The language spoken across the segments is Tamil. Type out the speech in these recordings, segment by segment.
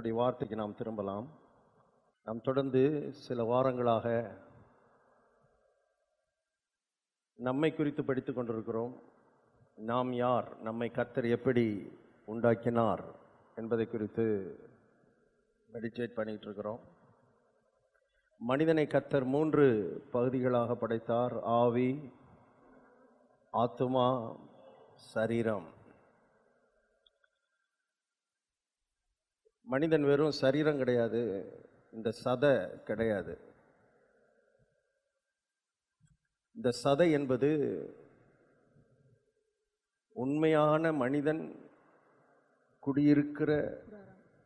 கர்த்தருடைய வார்த்தைக்கு நாம் திரும்பலாம். நாம் தொடர்ந்து சில வாரங்களாக நம்மை குறித்து படித்துக் கொண்டிருக்கிறோம். நாம் யார், நம்மை கர்த்தர் எப்படி உண்டாக்கினார் என்பதை குறித்து மெடிடேட் பண்ணிட்டு இருக்கிறோம். மனிதனை கர்த்தர் 3 பகுதிகளாக படைத்தார்: ஆவி, ஆத்துமா, சரீரம். மனிதன் வெறும் சரீரம் கிடையாது, இந்த சதை கிடையாது. இந்த சதை என்பது உண்மையான மனிதன் குடியிருக்கிற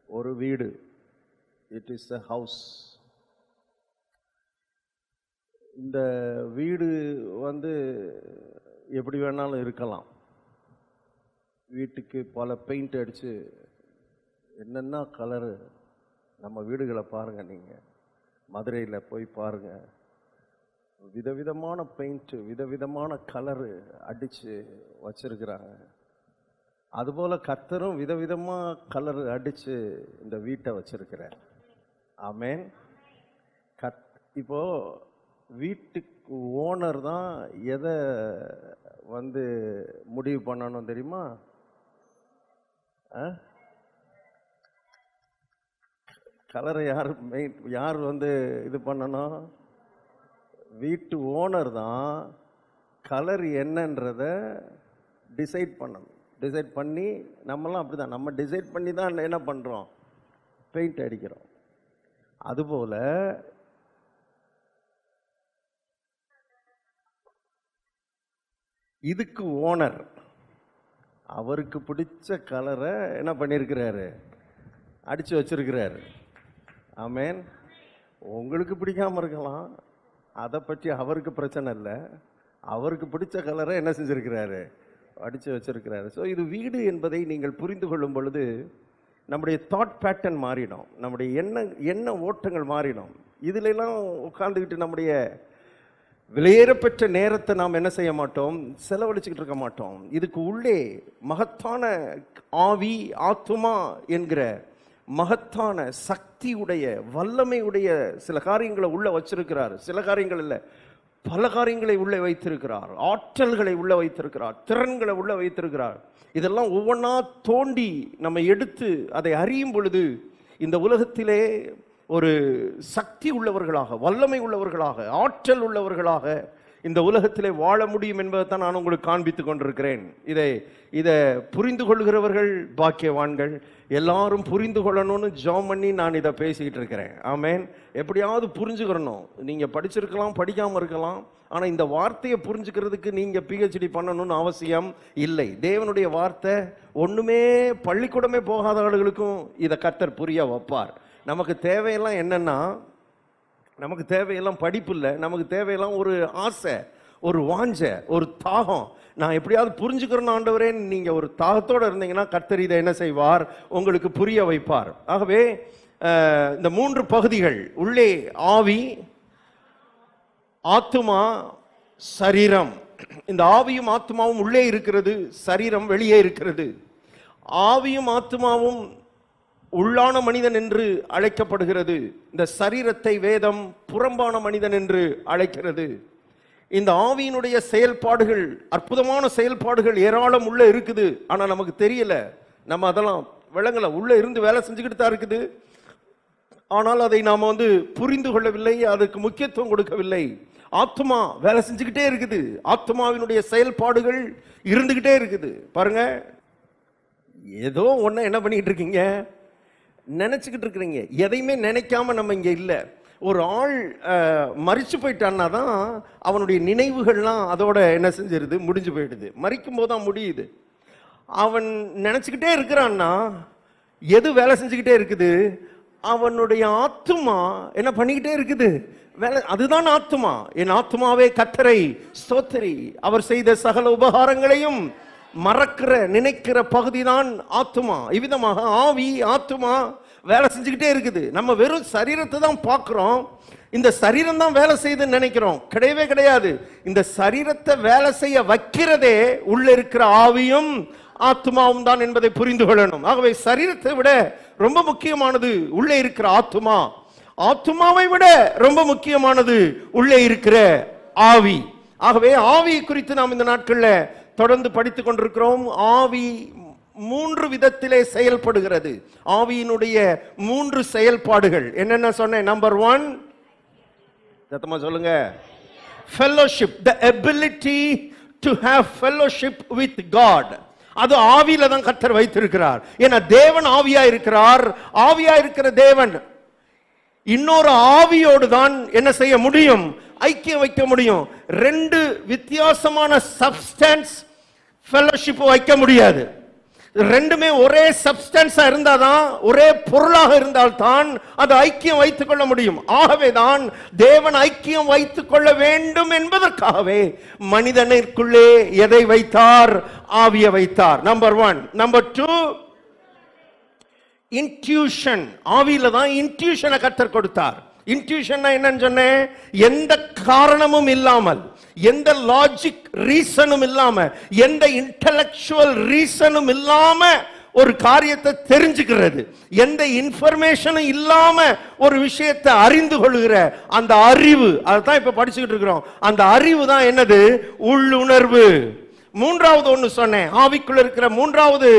ஒரு வீடு. It is a house. இந்த வீடு எப்படி வேணாலும் இருக்கலாம். வீட்டுக்கு பல பெயிண்ட் அடித்து என்னென்ன கலரு, நம்ம வீடுகளை பாருங்கள், நீங்கள் மதுரையில் போய் பாருங்கள், விதவிதமான பெயிண்ட்டு, விதவிதமான கலரு அடித்து வச்சிருக்கிறாங்க. அதுபோல் கர்த்தரும் விதவிதமாக கலரு அடித்து இந்த வீட்டை வச்சிருக்கிறார். ஆமேன். இப்போது வீட்டுக்கு ஓனர் தான் எதை முடிவு பண்ணணும் தெரியுமா? கலரை யார் இது பண்ணணும்? வீட்டு ஓனர் தான் கலர் என்னன்றத டிசைட் பண்ணணும். டிசைட் பண்ணி, நம்மலாம் அப்படி தான், நம்ம டிசைட் பண்ணி தான் என்ன பண்ணுறோம்? பெயிண்ட் அடிக்கிறோம். அதுபோல் இதுக்கு ஓனர் அவருக்கு பிடிச்ச கலரை என்ன பண்ணியிருக்கிறாரு? அடித்து வச்சிருக்கிறாரு. ஆமேன். உங்களுக்கு பிடிக்காமல் இருக்கலாம், அதை பற்றி அவருக்கு பிரச்சனை இல்லை. அவருக்கு பிடிச்ச கலரை என்ன செஞ்சிருக்கிறாரு? அடித்து வச்சிருக்கிறாரு. ஸோ இது வீடு என்பதை நீங்கள் புரிந்து கொள்ளும் பொழுது நம்முடைய தாட் பேட்டர்ன் மாறிடும், நம்முடைய எண்ண ஓட்டங்கள் மாறிடும். இதிலெல்லாம் உட்கார்ந்துக்கிட்டு நம்முடைய விலையேறப்பெற்ற நேரத்தை நாம் என்ன செய்ய மாட்டோம்? செலவழிச்சுக்கிட்டு இருக்க மாட்டோம். இதுக்கு உள்ளே மகத்தான ஆவி, ஆத்துமா என்கிற மகத்தான சக்தியுடைய, வல்லமையுடைய சில காரியங்களை உள்ள வச்சிருக்கிறார். சில காரியங்கள் இல்லை, பல காரியங்களை உள்ளே வைத்திருக்கிறார். ஆற்றல்களை உள்ள வைத்திருக்கிறார், திறன்களை உள்ள வைத்திருக்கிறார். இதெல்லாம் ஒவ்வொன்றா தோண்டி நம்ம எடுத்து அதை அறியும் பொழுது இந்த உலகத்திலே ஒரு சக்தி உள்ளவர்களாக, வல்லமை உள்ளவர்களாக, ஆற்றல் உள்ளவர்களாக இந்த உலகத்திலே வாழ முடியும் என்பதைத்தான் நான் உங்களுக்கு காண்பித்து கொண்டிருக்கிறேன். இதை புரிந்து கொள்கிறவர்கள் பாக்கியவான்கள். எல்லாரும் புரிந்து கொள்ளணும்னு ஜெபம் பண்ணி நான் இதை பேசிக்கிட்டு இருக்கிறேன். ஆமேன். எப்படியாவது புரிஞ்சுக்கிறணும். நீங்கள் படிச்சிருக்கலாம், படிக்காமல் இருக்கலாம், ஆனால் இந்த வார்த்தையை புரிஞ்சுக்கிறதுக்கு நீங்கள் PhD பண்ணணும்னு அவசியம் இல்லை. தேவனுடைய வார்த்தை ஒன்றுமே பள்ளிக்கூடமே போகாத ஆளுகளுக்கும் இதை கர்த்தர் புரிய வைப்பார். நமக்கு தேவையெல்லாம் என்னன்னா, நமக்கு தேவையெல்லாம் படிப்பு இல்லை, நமக்கு தேவையெல்லாம் ஒரு ஆசை, ஒரு வாஞ்சை, ஒரு தாகம். நான் எப்படியாவது புரிஞ்சுக்கிறேன் ஆண்டவரே, நீங்கள் ஒரு தாகத்தோடு இருந்தீங்கன்னா கர்த்தர் இதை என்ன செய்வார்? உங்களுக்கு புரிய வைப்பார். ஆகவே இந்த 3 பகுதிகள், உள்ளே ஆவி, ஆத்துமா, சரீரம். இந்த ஆவியும் ஆத்துமாவும் உள்ளே இருக்கிறது, சரீரம் வெளியே இருக்கிறது. ஆவியும் ஆத்துமாவும் உள்ளான மனிதன் என்று அழைக்கப்படுகிறது. இந்த சரீரத்தை வேதம் புறம்பான மனிதன் என்று அழைக்கிறது. இந்த ஆவியினுடைய செயல்பாடுகள், அற்புதமான செயல்பாடுகள் ஏராளம் உள்ள இருக்குது. ஆனா நமக்கு தெரியல, நம்ம அதெல்லாம் விளங்கல. உள்ள இருந்து வேலை செஞ்சுக்கிட்டு தான் இருக்குது, ஆனால் அதை நாம புரிந்து கொள்ளவில்லை, அதுக்கு முக்கியத்துவம் கொடுக்கவில்லை. ஆத்மா வேலை செஞ்சுக்கிட்டே இருக்குது, ஆத்மாவினுடைய செயல்பாடுகள் இருந்துகிட்டே இருக்குது. பாருங்க, ஏதோ ஒண்ணு என்ன பண்ணிட்டு இருக்கீங்க? நினைச்சுக்கிட்டு இருக்கிறீங்க. எதையுமே நினைக்காம நம்ம இங்க இல்லை. ஒரு ஆள் மரிச்சு போயிட்டான்னா தான் அவனுடைய நினைவுகள்லாம் அதோட என்ன செஞ்சிருது? முடிஞ்சு போயிடுது. மரிக்கும் போதுதான் முடியுது. அவன் நினைச்சுக்கிட்டே இருக்கிறான்னா எது வேலை செஞ்சுக்கிட்டே இருக்குது? அவனுடைய ஆத்துமா என்ன பண்ணிக்கிட்டே இருக்குது? வேலை. அதுதான் ஆத்துமா. என் ஆத்துமாவே கர்த்தரை ஸ்தோத்திரி, அவர் செய்த சகல உபகாரங்களையும் மறக்கிற, நினைக்கிற பகுதி தான் ஆத்துமா. இவ்விதமாக ஆவி, ஆத்துமா வேலை செஞ்சுக்கிட்டே இருக்குது. நம்ம வெறும் சரீரத்தை தான் பார்க்கிறோம். இந்த சரீரம் தான் வேலை செய்யுதுன்னு நினைக்கிறோம். கிடையவே கிடையாது. இந்த சரீரத்தை வேலை செய்ய வைக்கிறதே உள்ள இருக்கிற ஆவியும் ஆத்மாவும் தான் என்பதை புரிந்து கொள்ளணும். ஆகவே சரீரத்தை விட ரொம்ப முக்கியமானது உள்ளே இருக்கிற ஆத்மா, ஆத்மாவை விட ரொம்ப முக்கியமானது உள்ளே இருக்கிற ஆவி. ஆகவே ஆவி குறித்து நாம் இந்த நாட்களில் தொடர்ந்து படித்துக் கொண்டிருக்கிறோம். ஆவி 3 விதத்திலே செயல்படுகிறது. ஆவியினுடைய 3 செயல்பாடுகள் என்னென்ன சொன்னேன்? நம்பர் 1, சத்தமா சொல்லுங்க, fellowship, the ability to have fellowship with God. அது ஆவியில தான் கர்த்தர் வைத்திருக்கிறார். ஏன்னா தேவன் ஆவியா இருக்கிறார். ஆவியா இருக்கிற தேவன் இன்னொரு ஆவியோடு தான் என்ன செய்ய முடியும்? ஐக்கியம் வைக்க முடியும். 2 வித்தியாசமான சப்ஸ்டன்ஸ் ஃபெலோஷிப் வைக்க முடியாது. ரெண்டுமே ஒரே சப்ஸ்டன்ஸா இருந்தாதான், ஒரே பொருளாக இருந்தால்தான் அது ஐக்கியம் வைத்துக் கொள்ள முடியும். ஆகவே தான் தேவன் ஐக்கியம் வைத்துக் கொள்ள வேண்டும் என்பதற்காகவே மனிதனுக்குள்ளே எதை வைத்தார்? ஆவியை வைத்தார். நம்பர் 1. Number 2, intuition. ஆவியில தான் இன்ட்யூஷனை கர்த்தர் கொடுத்தார். இன்ட்யூஷன் என்னன்னு சொன்னேன்? எந்த காரணமும் இல்லாமல், எந்த லாஜிக் ரீசனும் இல்லாம, எந்த இன்டெலக்சுவல் ரீசனும் இல்லாம ஒரு காரியத்தை தெரிஞ்சுக்கிறது, எந்த இன்ஃபர்மேஷனும் இல்லாம ஒரு விஷயத்தை அறிந்து கொள்கிற அந்த அறிவு, அதுதான் இப்ப படிச்சுக்கிட்டு இருக்கிறோம். அந்த அறிவு தான் என்னது? உள்ளுணர்வு. 3வது ஒன்னு சொன்னேன். ஆவிக்குள்ள இருக்கிற 3வது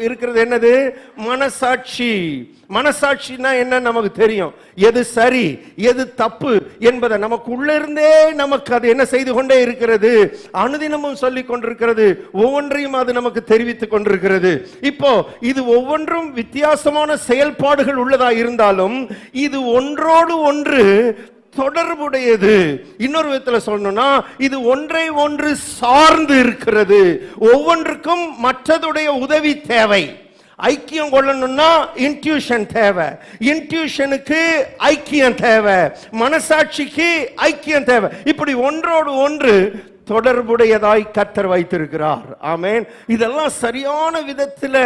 இருக்கிறது என்னது? மனசாட்சி. மனசாட்சினா என்ன நமக்கு தெரியும். எது சரி எது தப்பு என்பதை நமக்கு உள்ள இருந்தே நமக்கு அது என்ன செய்து கொண்டே இருக்கிறது? அனுதினமும் சொல்லிக் கொண்டிருக்கிறது. ஒவ்வொன்றையும் அது நமக்கு தெரிவித்துக் கொண்டிருக்கிறது. இப்போ இது ஒவ்வொன்றும் வித்தியாசமான செயல்பாடுகள் உள்ளதா இருந்தாலும் இது ஒன்றோடு ஒன்று தொடர்புடையது. இன்னொரு விதத்தில் சொல்லணும்னா இது ஒன்றை ஒன்று சார்ந்து இருக்கிறது. ஒவ்வொன்றுக்கும் மற்றதுடைய உதவி தேவை. ஐக்கியம் கொள்ளணும்னா இன்ட்யூஷன் தேவை, இன்ட்யூஷனுக்கு ஐக்கியம் தேவை, மனசாட்சிக்கு ஐக்கியம் தேவை. இப்படி ஒன்றோடு ஒன்று தொடர்புடையதாய் கர்த்தர் வைத்திருக்கிறார். ஆமென். இதெல்லாம் சரியான விதத்தில்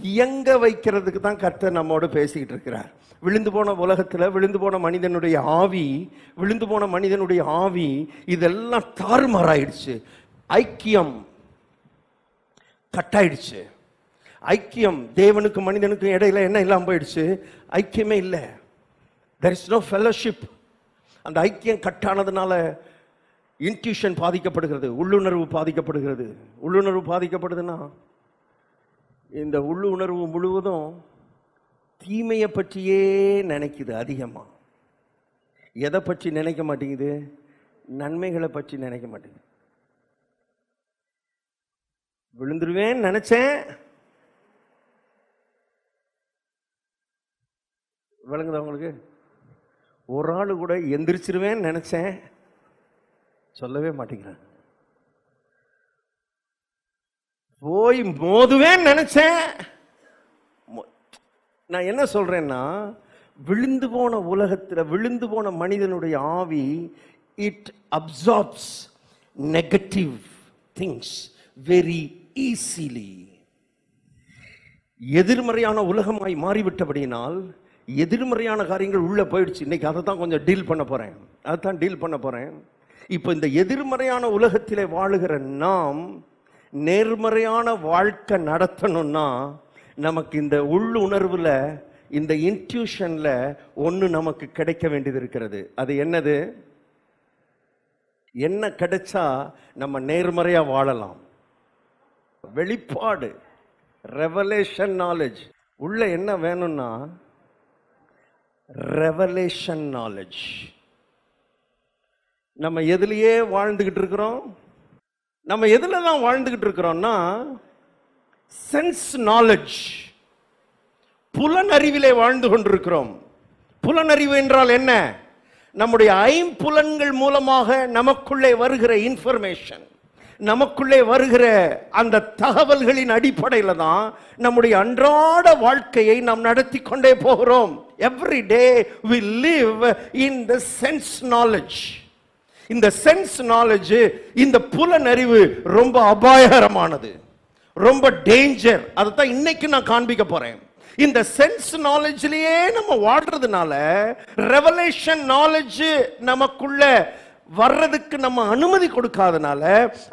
இயங்க வைக்கிறதுக்கு தான் கர்த்தர் நம்மோடு பேசிக்கிட்டு இருக்கிறார். விழுந்து போன உலகத்தில் விழுந்து போன மனிதனுடைய ஆவி, விழுந்து போன மனிதனுடைய ஆவி இதெல்லாம் தாறுமாறாயிடுச்சு. ஐக்கியம் கட்டாயிடுச்சு. ஐக்கியம் தேவனுக்கும் மனிதனுக்கும் இடையில என்ன இல்லாம போயிடுச்சு? ஐக்கியமே இல்லை. there is no fellowship. அந்த ஐக்கியம் கட்டானதுனால இன்ட்யூஷன் பாதிக்கப்படுகிறது, உள்ளுணர்வு பாதிக்கப்படுகிறது. உள்ளுணர்வு பாதிக்கப்படுதுன்னா இந்த உள்ளுணர்வு முழுவதும் தீமையை பற்றியே நினைக்குது. அதிகமா எதை பற்றி நினைக்க மாட்டேங்குது? நன்மைகளை பற்றி நினைக்க மாட்டேங்குது. விழுந்துருவேன்னு நினைச்சேன், விளங்குதா உங்களுக்கு? ஒரு ஆளு கூட எந்திரிச்சிருவேன்னு நினைச்சேன், சொல்லவே மாட்டேங்கிறாங்க. போய் மோதுவேன்னு நினைச்சேன். நான் என்ன சொல்றேன்னா, விழுந்து போன உலகத்தில் விழுந்து போன மனிதனுடைய ஆவி it absorbs negative things very easily. எதிர்மறையான உலகமாய் மாறிவிட்டபடியினால் எதிர்மறையான காரியங்கள் உள்ள போயிடுச்சு. இன்னைக்கு அதை தான் கொஞ்சம் டீல் பண்ண போறேன். அதைத்தான் டீல் பண்ண போறேன். இப்போ இந்த எதிர்மறையான உலகத்திலே வாழுகிற நாம் நேர்மறையான வாழ்க்கை நடத்தணும்னா நமக்கு இந்த உள்ளுணர்வுல, இந்த இன்ட்யூஷன்ல ஒன்று நமக்கு கிடைக்க வேண்டியது இருக்கிறது. அது என்னது? என்ன கிடைச்சா நம்ம நேர்மறையா வாழலாம்? வெளிப்பாடு, ரெவலேஷன் நாலேஜ். உள்ள என்ன வேணும்னா ரெவலேஷன் நாலேஜ். நம்ம எதுலயே வாழ்ந்துகிட்டு இருக்கிறோம்? நம்ம எதுல தான் வாழ்ந்துகிட்டு இருக்கிறோம்னா சென்ஸ் நாலேஜ், புலனறிவிலே வாழ்ந்து கொண்டிருக்கிறோம். புலனறிவு என்றால் என்ன? நம்முடைய ஐம்புலன்கள் மூலமாக நமக்குள்ளே வருகிற இன்ஃபர்மேஷன், நமக்குள்ளே வருகிற அந்த தகவல்களின் அடிப்படையில் தான் நம்முடைய அன்றாட வாழ்க்கையை நாம் நடத்தி கொண்டே போகிறோம். Every day we live in the sense knowledge. இந்த சென்ஸ் நாலேஜ், இந்த புலனறிவு ரொம்ப அபாயகரமானது, ரொம்ப டேஞ்சர். அதைத்தான் இன்னைக்கு நான் காண்பிக்க போறேன். இந்த சென்ஸ் நாலேஜ்லயே நம்ம வாழ்றதுனால ரெவலேஷன் நாலேஜ் நமக்குள்ள வர்றதுக்கு நம்ம அனுமதி கொடுக்காதனால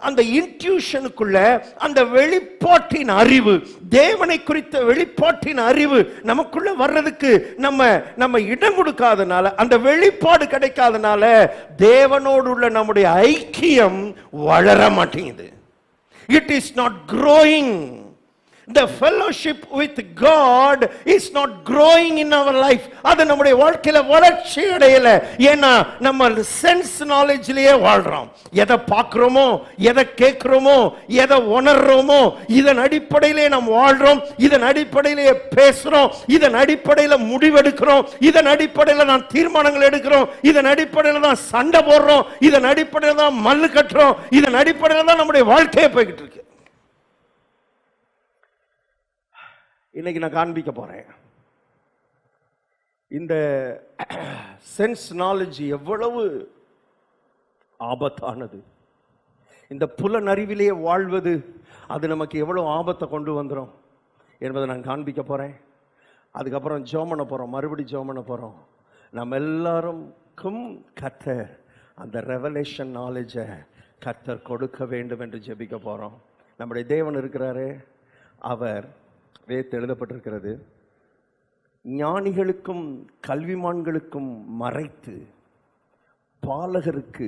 அந்த இன்ட்யூஷனுக்குள்ள அந்த வெளிப்பாட்டின் அறிவு, தேவனை குறித்த வெளிப்பாட்டின் அறிவு நமக்குள்ள வர்றதுக்கு நம்ம இடம் கொடுக்காதனால, அந்த வெளிப்பாடு கிடைக்காதனால தேவனோடு உள்ள நம்முடைய ஐக்கியம் வளர மாட்டேங்குது. It is not growing. The fellowship with God is not growing in our life. அது நம்முடைய வாழ்க்கையில வளர்ச்சி அடையல. ஏன்னா நம்ம சென்ஸ் நாலேஜ்லயே வாழ்றோம். எதை பார்க்கிறோமோ, எதை கேட்கிறோமோ, எதை உணர்றோமோ, இதன் அடிப்படையிலே நாம் வாழ்றோம், இதன் அடிப்படையிலே பேசுறோம், இதன் அடிப்படையில முடிவெடுக்கிறோம், இதன் அடிப்படையில நான் தீர்மானங்கள் எடுக்கிறோம், இதன் அடிப்படையில தான் சண்டை போடுறோம், இதன் அடிப்படையில தான் மல்லு கட்டுறோம், இதன் அடிப்படையில தான் நம்முடைய வாழ்க்கையை போய்கிட்டு இருக்கு. இன்னைக்கு நான் காண்பிக்க போறேன் இந்த சென்ஸ் நாலேஜ் எவ்வளவு ஆபத்தானது. இந்த புலனறிவிலேயே வாழ்வது அது நமக்கு எவ்வளவு ஆபத்தை கொண்டு வந்துடும் என்பதை நான் காண்பிக்க போறேன். அதுக்கப்புறம் ஜெபம் பண்ண போறோம், மறுபடியும் ஜெபம் பண்ண போறோம். நம்ம எல்லாருக்கும் கர்த்தர் அந்த ரெவலேஷன் நாலேஜை கர்த்தர் கொடுக்க வேண்டும் என்று ஜெபிக்க போறோம். நம்முடைய தேவன் இருக்கிறாரே, அவர் வேதத்தில் எழுதப்பட்டிருக்கிறது, ஞானிகளுக்கும் கல்விமான்களுக்கும் மறைத்து பாலகருக்கு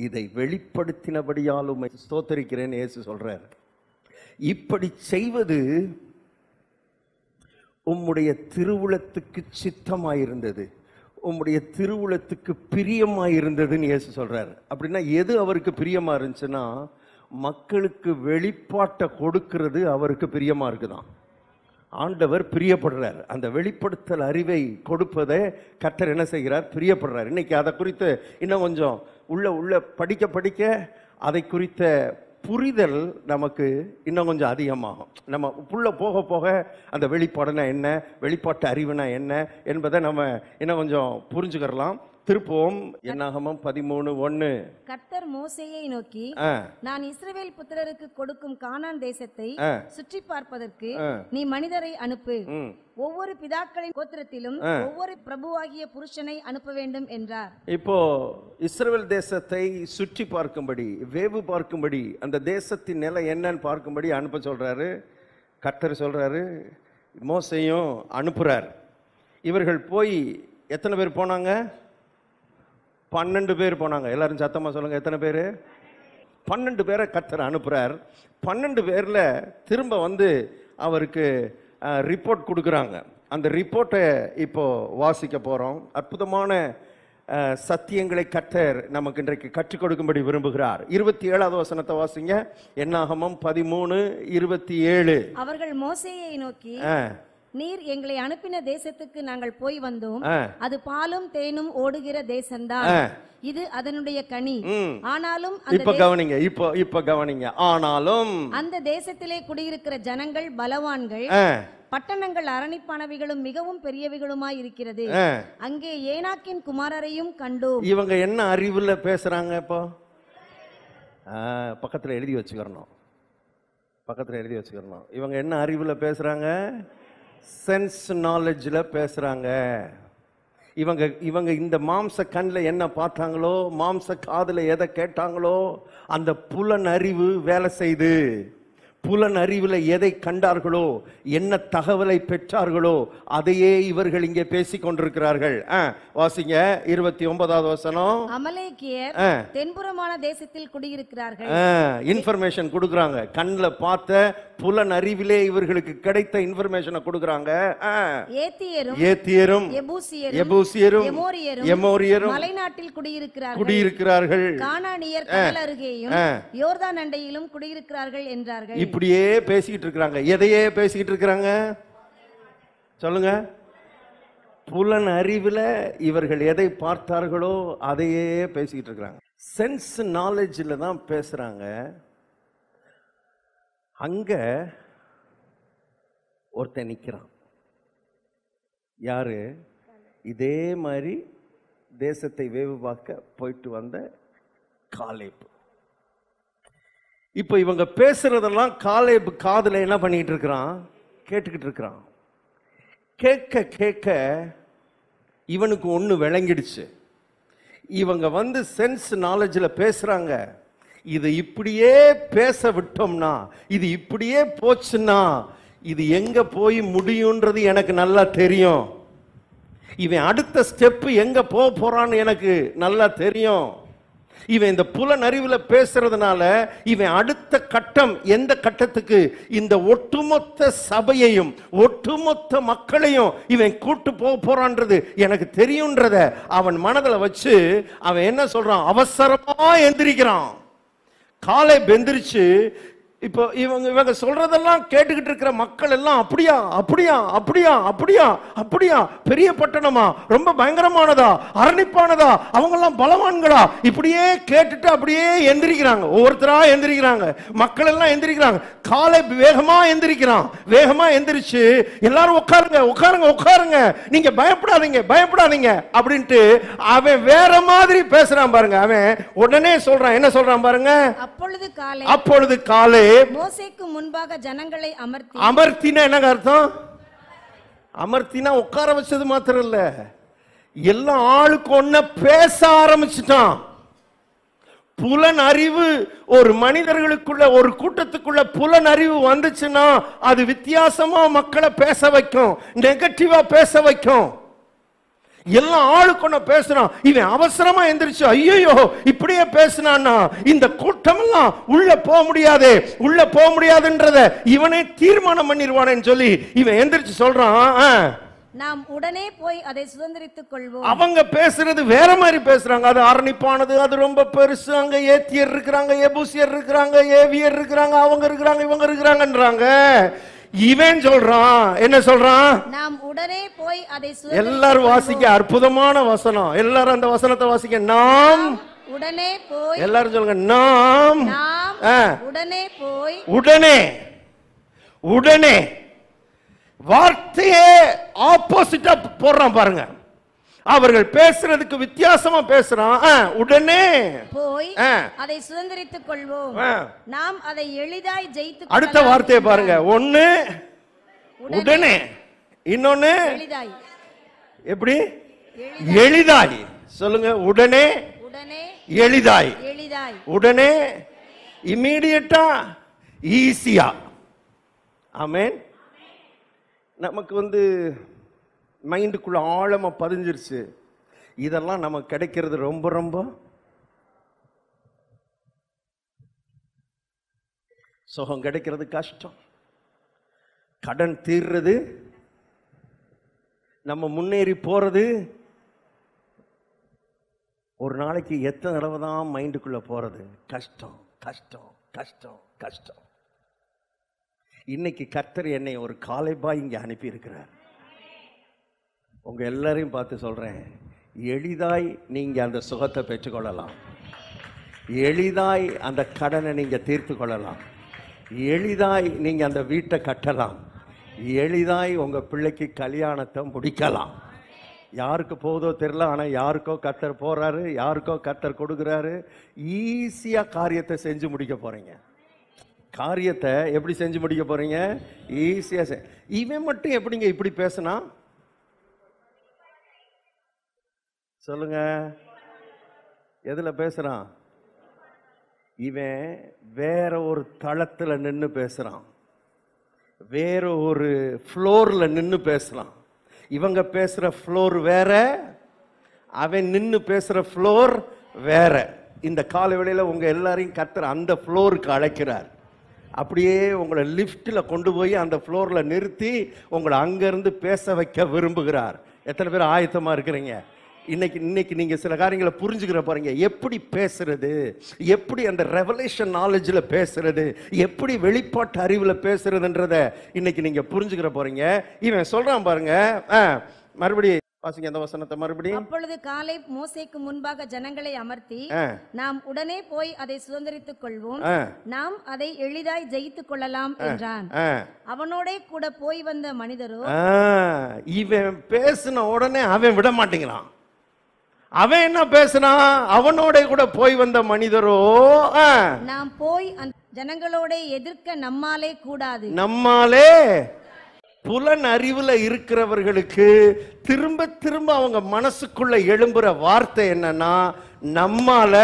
இதை வெளிப்படுத்தினபடியால் உம்மை ஸ்தோத்தரிக்கிறேன் இயேசு சொல்றார். இப்படி செய்வது உம்முடைய திருவுளத்துக்கு சித்தமாயிருந்தது, உம்முடைய திருவுளத்துக்கு பிரியமாயிருந்ததுன்னு இயேசு சொல்றார். அப்படின்னா எது அவருக்கு பிரியமா இருந்துச்சுன்னா, மக்களுக்கு வெளிப்பாட்டை கொடுக்கிறது அவருக்கு பிரியமா இருக்குதான். ஆண்டவர் பிரியப்படுறார். அந்த வெளிப்படுத்தல் அறிவை கொடுப்பதை கர்த்தர் என்ன செய்கிறார்? பிரியப்படுறார். இன்னைக்கு அதை குறித்து இன்னும் கொஞ்சம் உள்ள படிக்க அதை குறித்த புரிதல் நமக்கு இன்னும் கொஞ்சம் அதிகமாகும். நம்ம உள்ள போக போக அந்த வெளிப்பாடுனா என்ன, வெளிப்பாட்டு அறிவுனா என்ன என்பதை நம்ம இன்னும் கொஞ்சம் புரிஞ்சுக்கலாம். திருப்போம் என்னாகமம் 13:1. கர்த்தர் மோசேயை நோக்கி, நான் இஸ்ரவேல் புத்திரருக்கு கொடுக்கும் கானான் தேசத்தை சுற்றி பார்ப்பதற்கு நீ மனிதரை அனுப்பு, ஒவ்வொரு பிதாக்களின் கோத்திரத்திலும் ஒவ்வொரு பிரபுவாகிய புருஷனை அனுப்ப வேண்டும் என்றார். இப்போ இஸ்ரவேல் தேசத்தை சுற்றி பார்க்கும்படி, வேவு பார்க்கும்படி, அந்த தேசத்தின் நிலை என்னன்னு பார்க்கும்படி அனுப்ப சொல்றாரு. கர்த்தர் சொல்றாரு, மோசேயும் அனுப்புறார். இவர்கள் போய் எத்தனை பேர் போனாங்க? 12 பேர் போனாங்க. எல்லாரும் சத்தமா சொல்லுங்க, எத்தனை பேர்? 12 பேரை கர்த்தர் அனுப்புறார். 12 பேர்ல திரும்ப வந்து அவருக்கு ரிப்போர்ட் கொடுக்குறாங்க. அந்த ரிப்போர்ட்டை இப்போ வாசிக்க போறோம். அற்புதமான சத்தியங்களை கர்த்தர் நமக்கு இன்றைக்கு கற்றுக் கொடுக்கும்படி விரும்புகிறார். 27வது வசனத்தை வாசிங்க. என்னாகமம் 13:27. அவர்கள் மோசேயை நோக்கி, நீர் எங்களை அனுப்பின தேசத்துக்கு நாங்கள் போய் வந்தோம், அது பாலும் தேனும் ஓடுகிற தேசம்தான், இது அதனுடைய கனி. ஆனாலும் இப்ப கவனிங்க. ஆனாலும் அந்த தேசத்திலே குடியிருக்கிற ஜனங்கள் பலவான்கள், பட்டணங்கள் அரணிப்பானவைகளும் மிகவும் பெரியவைகளுமாய் இருக்கிறது. அங்கே ஏனாக்கின் குமாரரையும் கண்டோம். இவங்க என்ன அறிவுல பேசுறாங்க? இப்போ பக்கத்துல எழுதி வச்சுக்கிறோம். இவங்க என்ன அறிவுல பேசுறாங்க? சென்ஸ் நாலேஜ்ல பேசுறாங்க. இவங்க இந்த மாம்ச கண்ணில் என்ன பார்த்தாங்களோ, மாம்ச காதுல எதை கேட்டாங்களோ, அந்த புலன் அறிவு வேலை செய்து, புலன் அறிவில் எதை கண்டார்களோ, என்ன தகவலை பெற்றார்களோ அதையே இவர்கள் இங்கே பேசிக் கொண்டிருக்கிறார்கள். வாசிங்க 29வது வசனம். அமலேக்கியர் தென்புறமான தேசத்தில் குடியிருக்கிறார்கள். இன்ஃபர்மேஷன் கொடுக்குறாங்க. கண்ணில் பார்த்த புலன் அறிவிலே இவர்களுக்கு கிடைத்த இன்ஃபர்மேஷனை கொடுக்குறாங்க. ஏத்தியரும் எபூசியரும் எமோரியரும் மலைநாட்டில் குடியிருக்கிறார்கள். கானானியர் கடல் அருகேயும் யோர்தான் அண்டையிலும் குடியிருக்கிறார்கள் என்றார்கள். இப்படியே பேசிக்கிட்டு இருக்கிறாங்க. எதையே பேசிக்கிட்டு இருக்கிறாங்க? சொல்லுங்க. புலன் அறிவில் இவர்கள் எதை பார்த்தார்களோ அதையே பேசிக்கிட்டு இருக்கிறாங்க. சென்ஸ் நாலேஜில் தான் பேசுறாங்க. அங்க ஒருத்தன் நிற்கிறான். யாரு? இதே மாதிரி தேசத்தை வேவு பார்க்க போயிட்டு வந்த காலேப். இப்போ இவங்க பேசுறதெல்லாம் காலேப் காதுல என்ன பண்ணிட்டு இருக்கிறான்? கேட்டுக்கிட்டு இருக்கிறான். கேட்க கேட்க இவனுக்கு ஒன்று விளங்கிடுச்சு. இவங்க வந்து சென்ஸ் நாலேஜில் பேசுறாங்க. இது இப்படியே பேச விட்டோம்னா, இது இப்படியே போச்சுன்னா இது எங்க போய் முடியும்ன்றது எனக்கு நல்லா தெரியும். இவன் அடுத்த ஸ்டெப் எங்க போறான்னு எனக்கு நல்லா தெரியும். இவன் இந்த புலனறிவில் பேசுறதுனால இவன் அடுத்த கட்டம் எந்த கட்டத்துக்கு இந்த ஒட்டுமொத்த சபையையும் ஒட்டுமொத்த மக்களையும் இவன் கூட்டு போறான்றது எனக்கு தெரியும்ன்றத அவன் மனதில் வச்சு அவன் என்ன சொல்றான், அவசரமா எந்திரிக்கிறான். காலை பெந்திரிச்சு இப்போ இவங்க சொல்றதெல்லாம் கேட்டுக்கிட்டு இருக்கிற மக்கள் எல்லாம் அப்படியா அப்படியா அப்படியா அப்படியா அப்படியா, பெரிய பட்டணமா, ரொம்ப பயங்கரமானதா, அரணிப்பானதா, அவங்க எல்லாம் பலவான்களா, இப்படியே கேட்டுட்டு அப்படியே எந்திரிக்கிறாங்க. ஒவ்வொருத்தரா எந்திரிக்கிறாங்க, மக்கள் எல்லாம் எந்திரிக்கிறாங்க. காலை வேகமா எந்திரிக்கிறான். வேகமா எந்திரிச்சு எல்லாரும் உட்காருங்க உட்காருங்க உட்காருங்க, நீங்க பயப்படாதீங்க பயப்படாதீங்க அப்படின்ட்டு அவன் வேற மாதிரி பேசுறான் பாருங்க. அவன் உடனே சொல்றான், என்ன சொல்றான் பாருங்க. அப்பொழுது காலை மோசேக்கு முன்பாக ஜனங்களை அமர்த்தினா என்ன அர்த்தம்? அமர்த்தினா உட்கார வச்சது மாத்திரம் இல்ல, எல்லா ஆளுக்கு ஒன்ன பேச ஆரம்பிச்சுட்டான். புலன் அறிவு ஒரு மனிதர்களுக்குள்ள, ஒரு கூட்டத்துக்குள்ள புலன் அறிவு வந்துச்சுன்னா அது வித்தியாசமா மக்களை பேச வைக்கும், நெகட்டிவா பேச வைக்கும். எல்லாம் ஆளுக்கு பேசுறான். இவன் அவசரமா எந்திரிச்சு ஐயோ இப்படியே பேசினான்னா இந்த கூட்டம் எல்லாம் உள்ள போக முடியாது, உள்ள போக முடியாதுன்றத இவனே தீர்மானம் பண்ணிடுவானேன்னு சொல்லி இவன் எந்திரிச்சு சொல்றான், நாம் உடனே போய் அதை சுதந்திரித்துக் கொள்வோம். அவங்க பேசுறது வேற மாதிரி பேசுறாங்க. அது அரணிப்பானது, அது ரொம்ப பெருசு. அங்க ஏத்தியர் இருக்கிறாங்க, எபூசியர் இருக்கிறாங்க, ஏவியர் இருக்கிறாங்க, அவங்க இருக்கிறாங்க, இவங்க இருக்கிறாங்கன்றாங்க. இவன் சொல்றான், என்ன சொல்றான், நாம் உடனே போய் அதை எல்லாரும் வாசிக்க அற்புதமான வசனம். எல்லாரும் அந்த வசனத்தை வாசிக்க. நாம் உடனே போய், எல்லாரும் சொல்லுங்க, நாம் உடனே போய். உடனே உடனே வார்த்தையே ஆப்போசிட்டா போடுறான் பாருங்க. அவர்கள் பேசுறதுக்கு வித்தியாசமா பேசுறான். உடனே போய் அதை சுதந்திரித்துக் கொள்வோம், நாம் அதை எளிதாய் ஜெயித்து. அடுத்த வார்த்தையை பாருங்க. ஒன்னு உடனே, இன்னொன்னு எளிதாய். எப்படி? எளிதாய். சொல்லுங்க, உடனே உடனே எளிதாய். எளிதாய். உடனே இம்மீடியட்டா, ஈஸியா. ஆமென். நமக்கு வந்து மைண்டுக்குள்ள ஆழமா பதிஞ்சிருச்சு. இதெல்லாம் நமக்கு கிடைக்கிறது ரொம்ப ரொம்ப சுகம் கிடைக்கிறது கஷ்டம். கடன் தீர்றது, நம்ம முன்னேறி போறது ஒரு நாளைக்கு எத்தனை தடவை தான் மைண்டுக்குள்ள போறது? கஷ்டம் கஷ்டம் கஷ்டம் கஷ்டம். இன்னைக்கு கர்த்தர் என்னை ஒரு காலைபாய் இங்கே அனுப்பி இருக்கிறார். உங்க எல்லாரையும் பார்த்து சொல்றேன், எளிதாய் நீங்க அந்த சுகத்தை பெற்றுக்கொள்ளலாம், எளிதாய் அந்த கடனை நீங்க தீர்த்து கொள்ளலாம், எளிதாய் நீங்க அந்த வீட்டை கட்டலாம், எளிதாய் உங்க பிள்ளைக்கு கல்யாணத்தை முடிக்கலாம். யாருக்கு போகுதோ தெரியல, ஆனா யாருக்கோ கர்த்தர் போறாரு, யாருக்கோ கர்த்தர் கொடுக்குறாரு. ஈஸியா காரியத்தை செஞ்சு முடிக்க போறீங்க. காரியத்தை எப்படி செஞ்சு முடிக்க போறீங்க? ஈஸியா. இவன் மட்டும் எப்படிங்க இப்படி பேசினா? சொல்லுங்க, எதுல பேசுறான்? இவன் வேற ஒரு தளத்துல நின்று பேசுறான், வேற ஒரு ஃப்ளோர்ல நின்று பேசுறான். இவங்க பேசுற ஃப்ளோர் வேற, அவன் நின்று பேசுற ஃப்ளோர் வேற. இந்த கால வேளையில உங்க எல்லாரையும் கர்த்தர் அந்த ஃப்ளோருக்கு அழைக்கிறார். அப்படியே உங்களை லிஃப்ட்ல கொண்டு போய் அந்த ஃப்ளோர்ல நிறுத்தி உங்களை அங்கிருந்து பேச வைக்க விரும்புகிறார். எத்தனை பேர் ஆயத்தமா இருக்கிறீங்க? இன்னைக்கு நீங்க சில காரியங்களை புரிஞ்சுக்கிற பாருங்க. எப்படி பேசுறது, எப்படி அந்த ரெவலேஷன் நாலேஜ்ல பேசுறது, எப்படி வெளிப்பாட்டு அறிவுல பேசுறதுன்றத இன்னைக்கு நீங்க புரிஞ்சுக்கிற போறீங்க. இவன் சொல்றான் பாருங்க, மறுபடியும் வாசிங்க அந்த வசனத்தை மறுபடியும். அப்பொழுது காலை மோசேக்கு முன்பாக ஜனங்களை அமர்த்தி, நாம் உடனே போய் அதை சுதந்திரித்துக் கொள்வோம், நாம் அதை எளிதாய் ஜெயித்துக் கொள்ளலாம் என்றான். அவனோட கூட போய் வந்த மனிதரோ, இவன் பேசின உடனே அவன் விட மாட்டேங்கிறான். அவன் என்ன பேசினா? அவனோட கூட போய் வந்த மனிதரோ, நாம் போய் ஜனங்களோட எதிர்க்க நம்மாலே கூடாது, நம்மாலே புலன் அறிவுல இருக்கிறவர்களுக்கு திரும்ப திரும்ப அவங்க மனசுக்குள்ள எழும்புற வார்த்தை என்னன்னா, நம்மால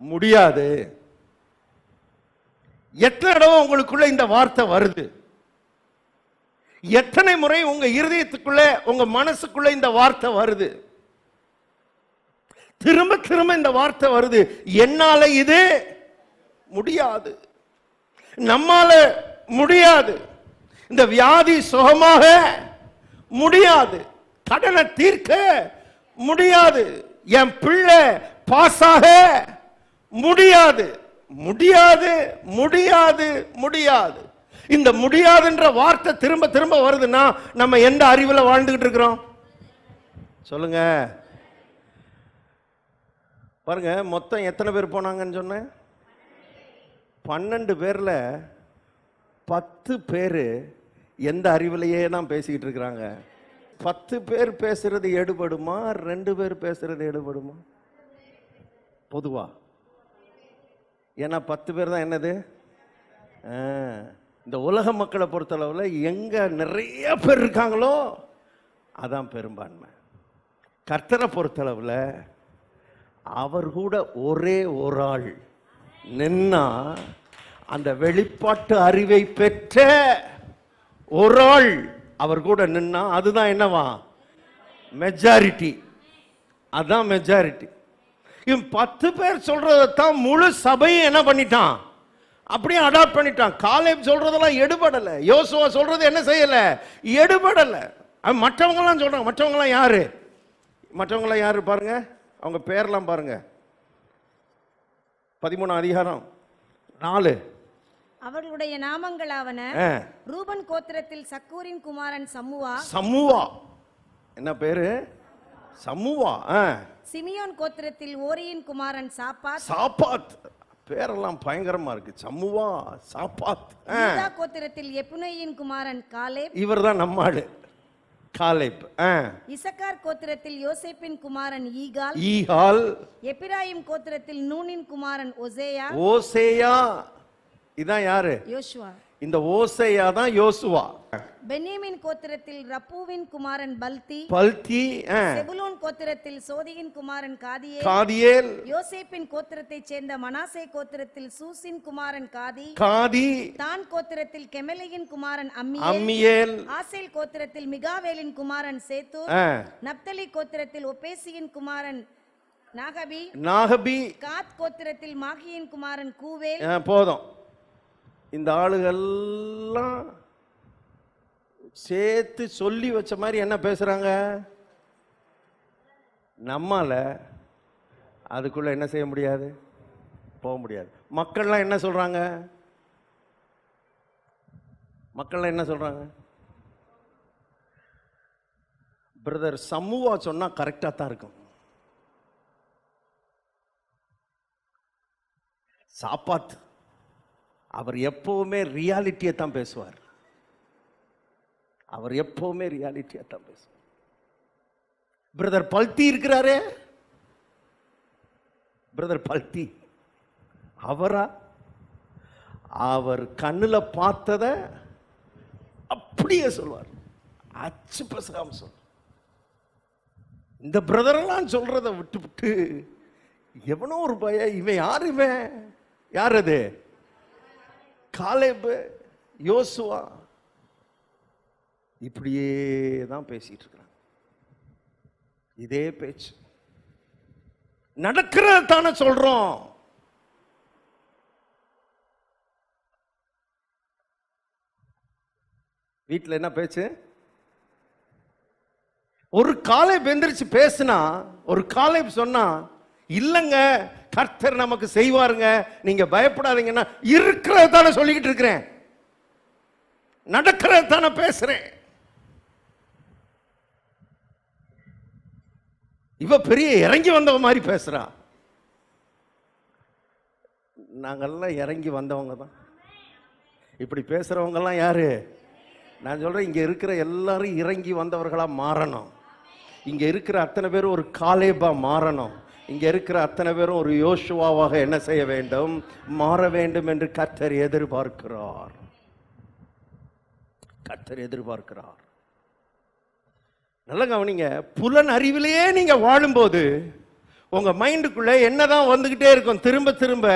முடியாது. எத்தனை தடவை உங்களுக்குள்ள இந்த வார்த்தை வருது? எத்தனை முறை உங்க இருதயத்துக்குள்ள உங்க மனசுக்குள்ள இந்த வார்த்தை வருது? திரும்ப திரும்ப இந்த வார்த்தை வருது, என்னால இது முடியாது, நம்மால முடியாது, இந்த வியாதி சுகமாக முடியாது, கடனை தீர்க்க முடியாது, என் பிள்ளை பாஸாக முடியாது, முடியாது முடியாது முடியாது. இந்த முடியாதுன்ற வார்த்தை திரும்ப திரும்ப வருதுன்னா நம்ம எந்த அறிவுல வாழ்ந்துகிட்டு இருக்கிறோம் சொல்லுங்க. பாருங்க, மொத்தம் எத்தனை பேர் போனாங்கன்னு சொன்னேன்? 12 பேர்ல 10 பேர் எந்த அறிவிலேயே தான் பேசிக்கிட்டு இருக்கிறாங்க. 10 பேர் பேசுறது எடுபடுமா, 2 பேர் பேசுறது எடுபடுமா? பொதுவா ஏன்னா 10 பேர் தான் என்னது, இந்த உலக மக்களை பொறுத்தளவில் எங்க நிறைய பேர் இருக்காங்களோ அதான் பெரும்பான்மை. கர்த்தரை பொறுத்தளவில் அவர் கூட ஒரே ஒரு ஆள் நின்னா, அந்த வெளிப்பாட்டு அறிவை பெற்ற ஒரு ஆள் அவர் கூட நின்னா அதுதான் என்னவா, மெஜாரிட்டி. அதான் மெஜாரிட்டி. இவன் 10 பேர் சொல்றதான் முழு சபையும் என்ன பண்ணிட்டான், அப்படியே அடாப்ட் பண்ணிட்டான். காலேப் சொல்றதெல்லாம் எடுபடல, யோசுவா சொல்றது என்ன செய்யல, எடுபடல. மற்றவங்கலாம் சொல்றாங்க. மற்றவங்கலாம் யாரு? மற்றவங்களாம் யாரு பாருங்க, அவங்க பேர்லாம் பாருங்க. 13 அதிகாரம் 4. அவர்களுடைய நாமங்களாவன, ரூபன் கோத்திரத்தில் சக்கூரின் குமாரன் சம்முவா. சம்முவா என்ன பேரு? சம்முவா. சிமியோன் கோத்திரத்தில் ஓரியின் குமாரன் சாப்பாத். சாப்பாத் பேரெல்லாம் பயங்கரமா இருக்கு. சம்முவா, சாப்பாத். யூதா கோத்திரத்தில் எப்புனையின் குமாரன் காலேப். இவர்தான் நம்ம ஆளு, காலேப். இசக்கார் கோத்திரத்தில் யோசேப்பின் குமாரன் ஈகால். ஈகால். எப்பிராயிம் கோத்திரத்தில் நூனின் குமாரன் ஓசேயா. ஓசேயா இதான் யாரு? யோசுவா. இந்த ஓசேயா தான் யோசுவா. பென்யமீன் கோத்திரத்தில் ரப்பூவின் குமாரன் பல்தி. பல்தி. செபுலோன் கோத்திரத்தில் சோதியின் குமாரன் காதியேல். காதியேல். யோசேப்பின் கோத்திரத்தைச் சேர்ந்த மனாசே கோத்திரத்தில் சூசின் குமாரன் காதி. காதி. தான் கோத்திரத்தில் கெமலையின் குமாரன் அம்மியேல். ஆசேல் கோத்திரத்தில் மிகாவேலின் குமாரன் சேத்தூர். நப்தலி கோத்திரத்தில் ஒபேசியின் குமாரன் நாகபி. காத் கோத்திரத்தில் மாகியின் குமாரன் கூவேல். போதும். இந்த ஆளுகள்லாம் சேர்த்து சொல்லி வச்ச மாதிரி என்ன பேசுறாங்க, நம்மால அதுக்குள்ள என்ன செய்ய முடியாது, போக முடியாது. மக்கள்லாம் என்ன சொல்றாங்க, மக்கள்லாம் என்ன சொல்றாங்க, பிரதர் சம்முவா சொன்னா கரெக்டா தான் இருக்கும். சாப்பாத் அவர் எப்பவுமே ரியாலிட்டியை தான் பேசுவார். அவர் எப்பவுமே ரியாலிட்டியை தான் பேசுவார். பிரதர் பல்தி இருக்கிறாரே, பிரதர் பல்தி அவரா, அவர் கண்ணுல பார்த்தத அப்படியே சொல்வார், அச்சு பசகாம சொல்வார். இந்த பிரதரெல்லாம் சொல்றதை விட்டு விட்டு எவனோ ஒரு பையன், இவன் யார், இவன் யார், அது காலேப், யோசுவா, இப்படியே தான் பேசிட்டு இருக்கிறாங்க. இதே பேச்சு நடக்கிறத தானே சொல்றோம். வீட்டில் என்ன பேச்சு? ஒரு காலேப் எந்திரிச்சு பேசினா, ஒரு காலேப் சொன்னா, இல்லங்க கர்த்தர் நமக்கு செய்வாருங்க, நீங்க பயப்படாதீங்கன்னா, இருக்கிறத தானே சொல்லிக்கிட்டு இருக்கிறேன், நடக்கிறத தானே பேசுறேன். இவ பெரிய இறங்கி வந்தவ மாதிரி பேசுறா. நாங்கெல்லாம் இறங்கி வந்தவங்க தான். இப்படி பேசுறவங்க எல்லாம் யாரு? நான் சொல்றேன், இங்க இருக்கிற எல்லாரும் இறங்கி வந்தவர்களா மாறணும். இங்க இருக்கிற அத்தனை பேரும் ஒரு காலேபா மாறணும். இங்க இருக்கிற அத்தனை பேரும் ஒரு யோசுவாவாக என்ன செய்ய வேண்டும்? மாற வேண்டும் என்று கர்த்தர் எதிர்பார்க்கிறார். கர்த்தர் எதிர்பார்க்கிறார். நல்ல கவனிங்க, புலன் அறிவிலேயே நீங்க வாழும்போது உங்க மைண்டுக்குள்ள என்னதான் வந்துகிட்டே இருக்கும், திரும்ப திரும்ப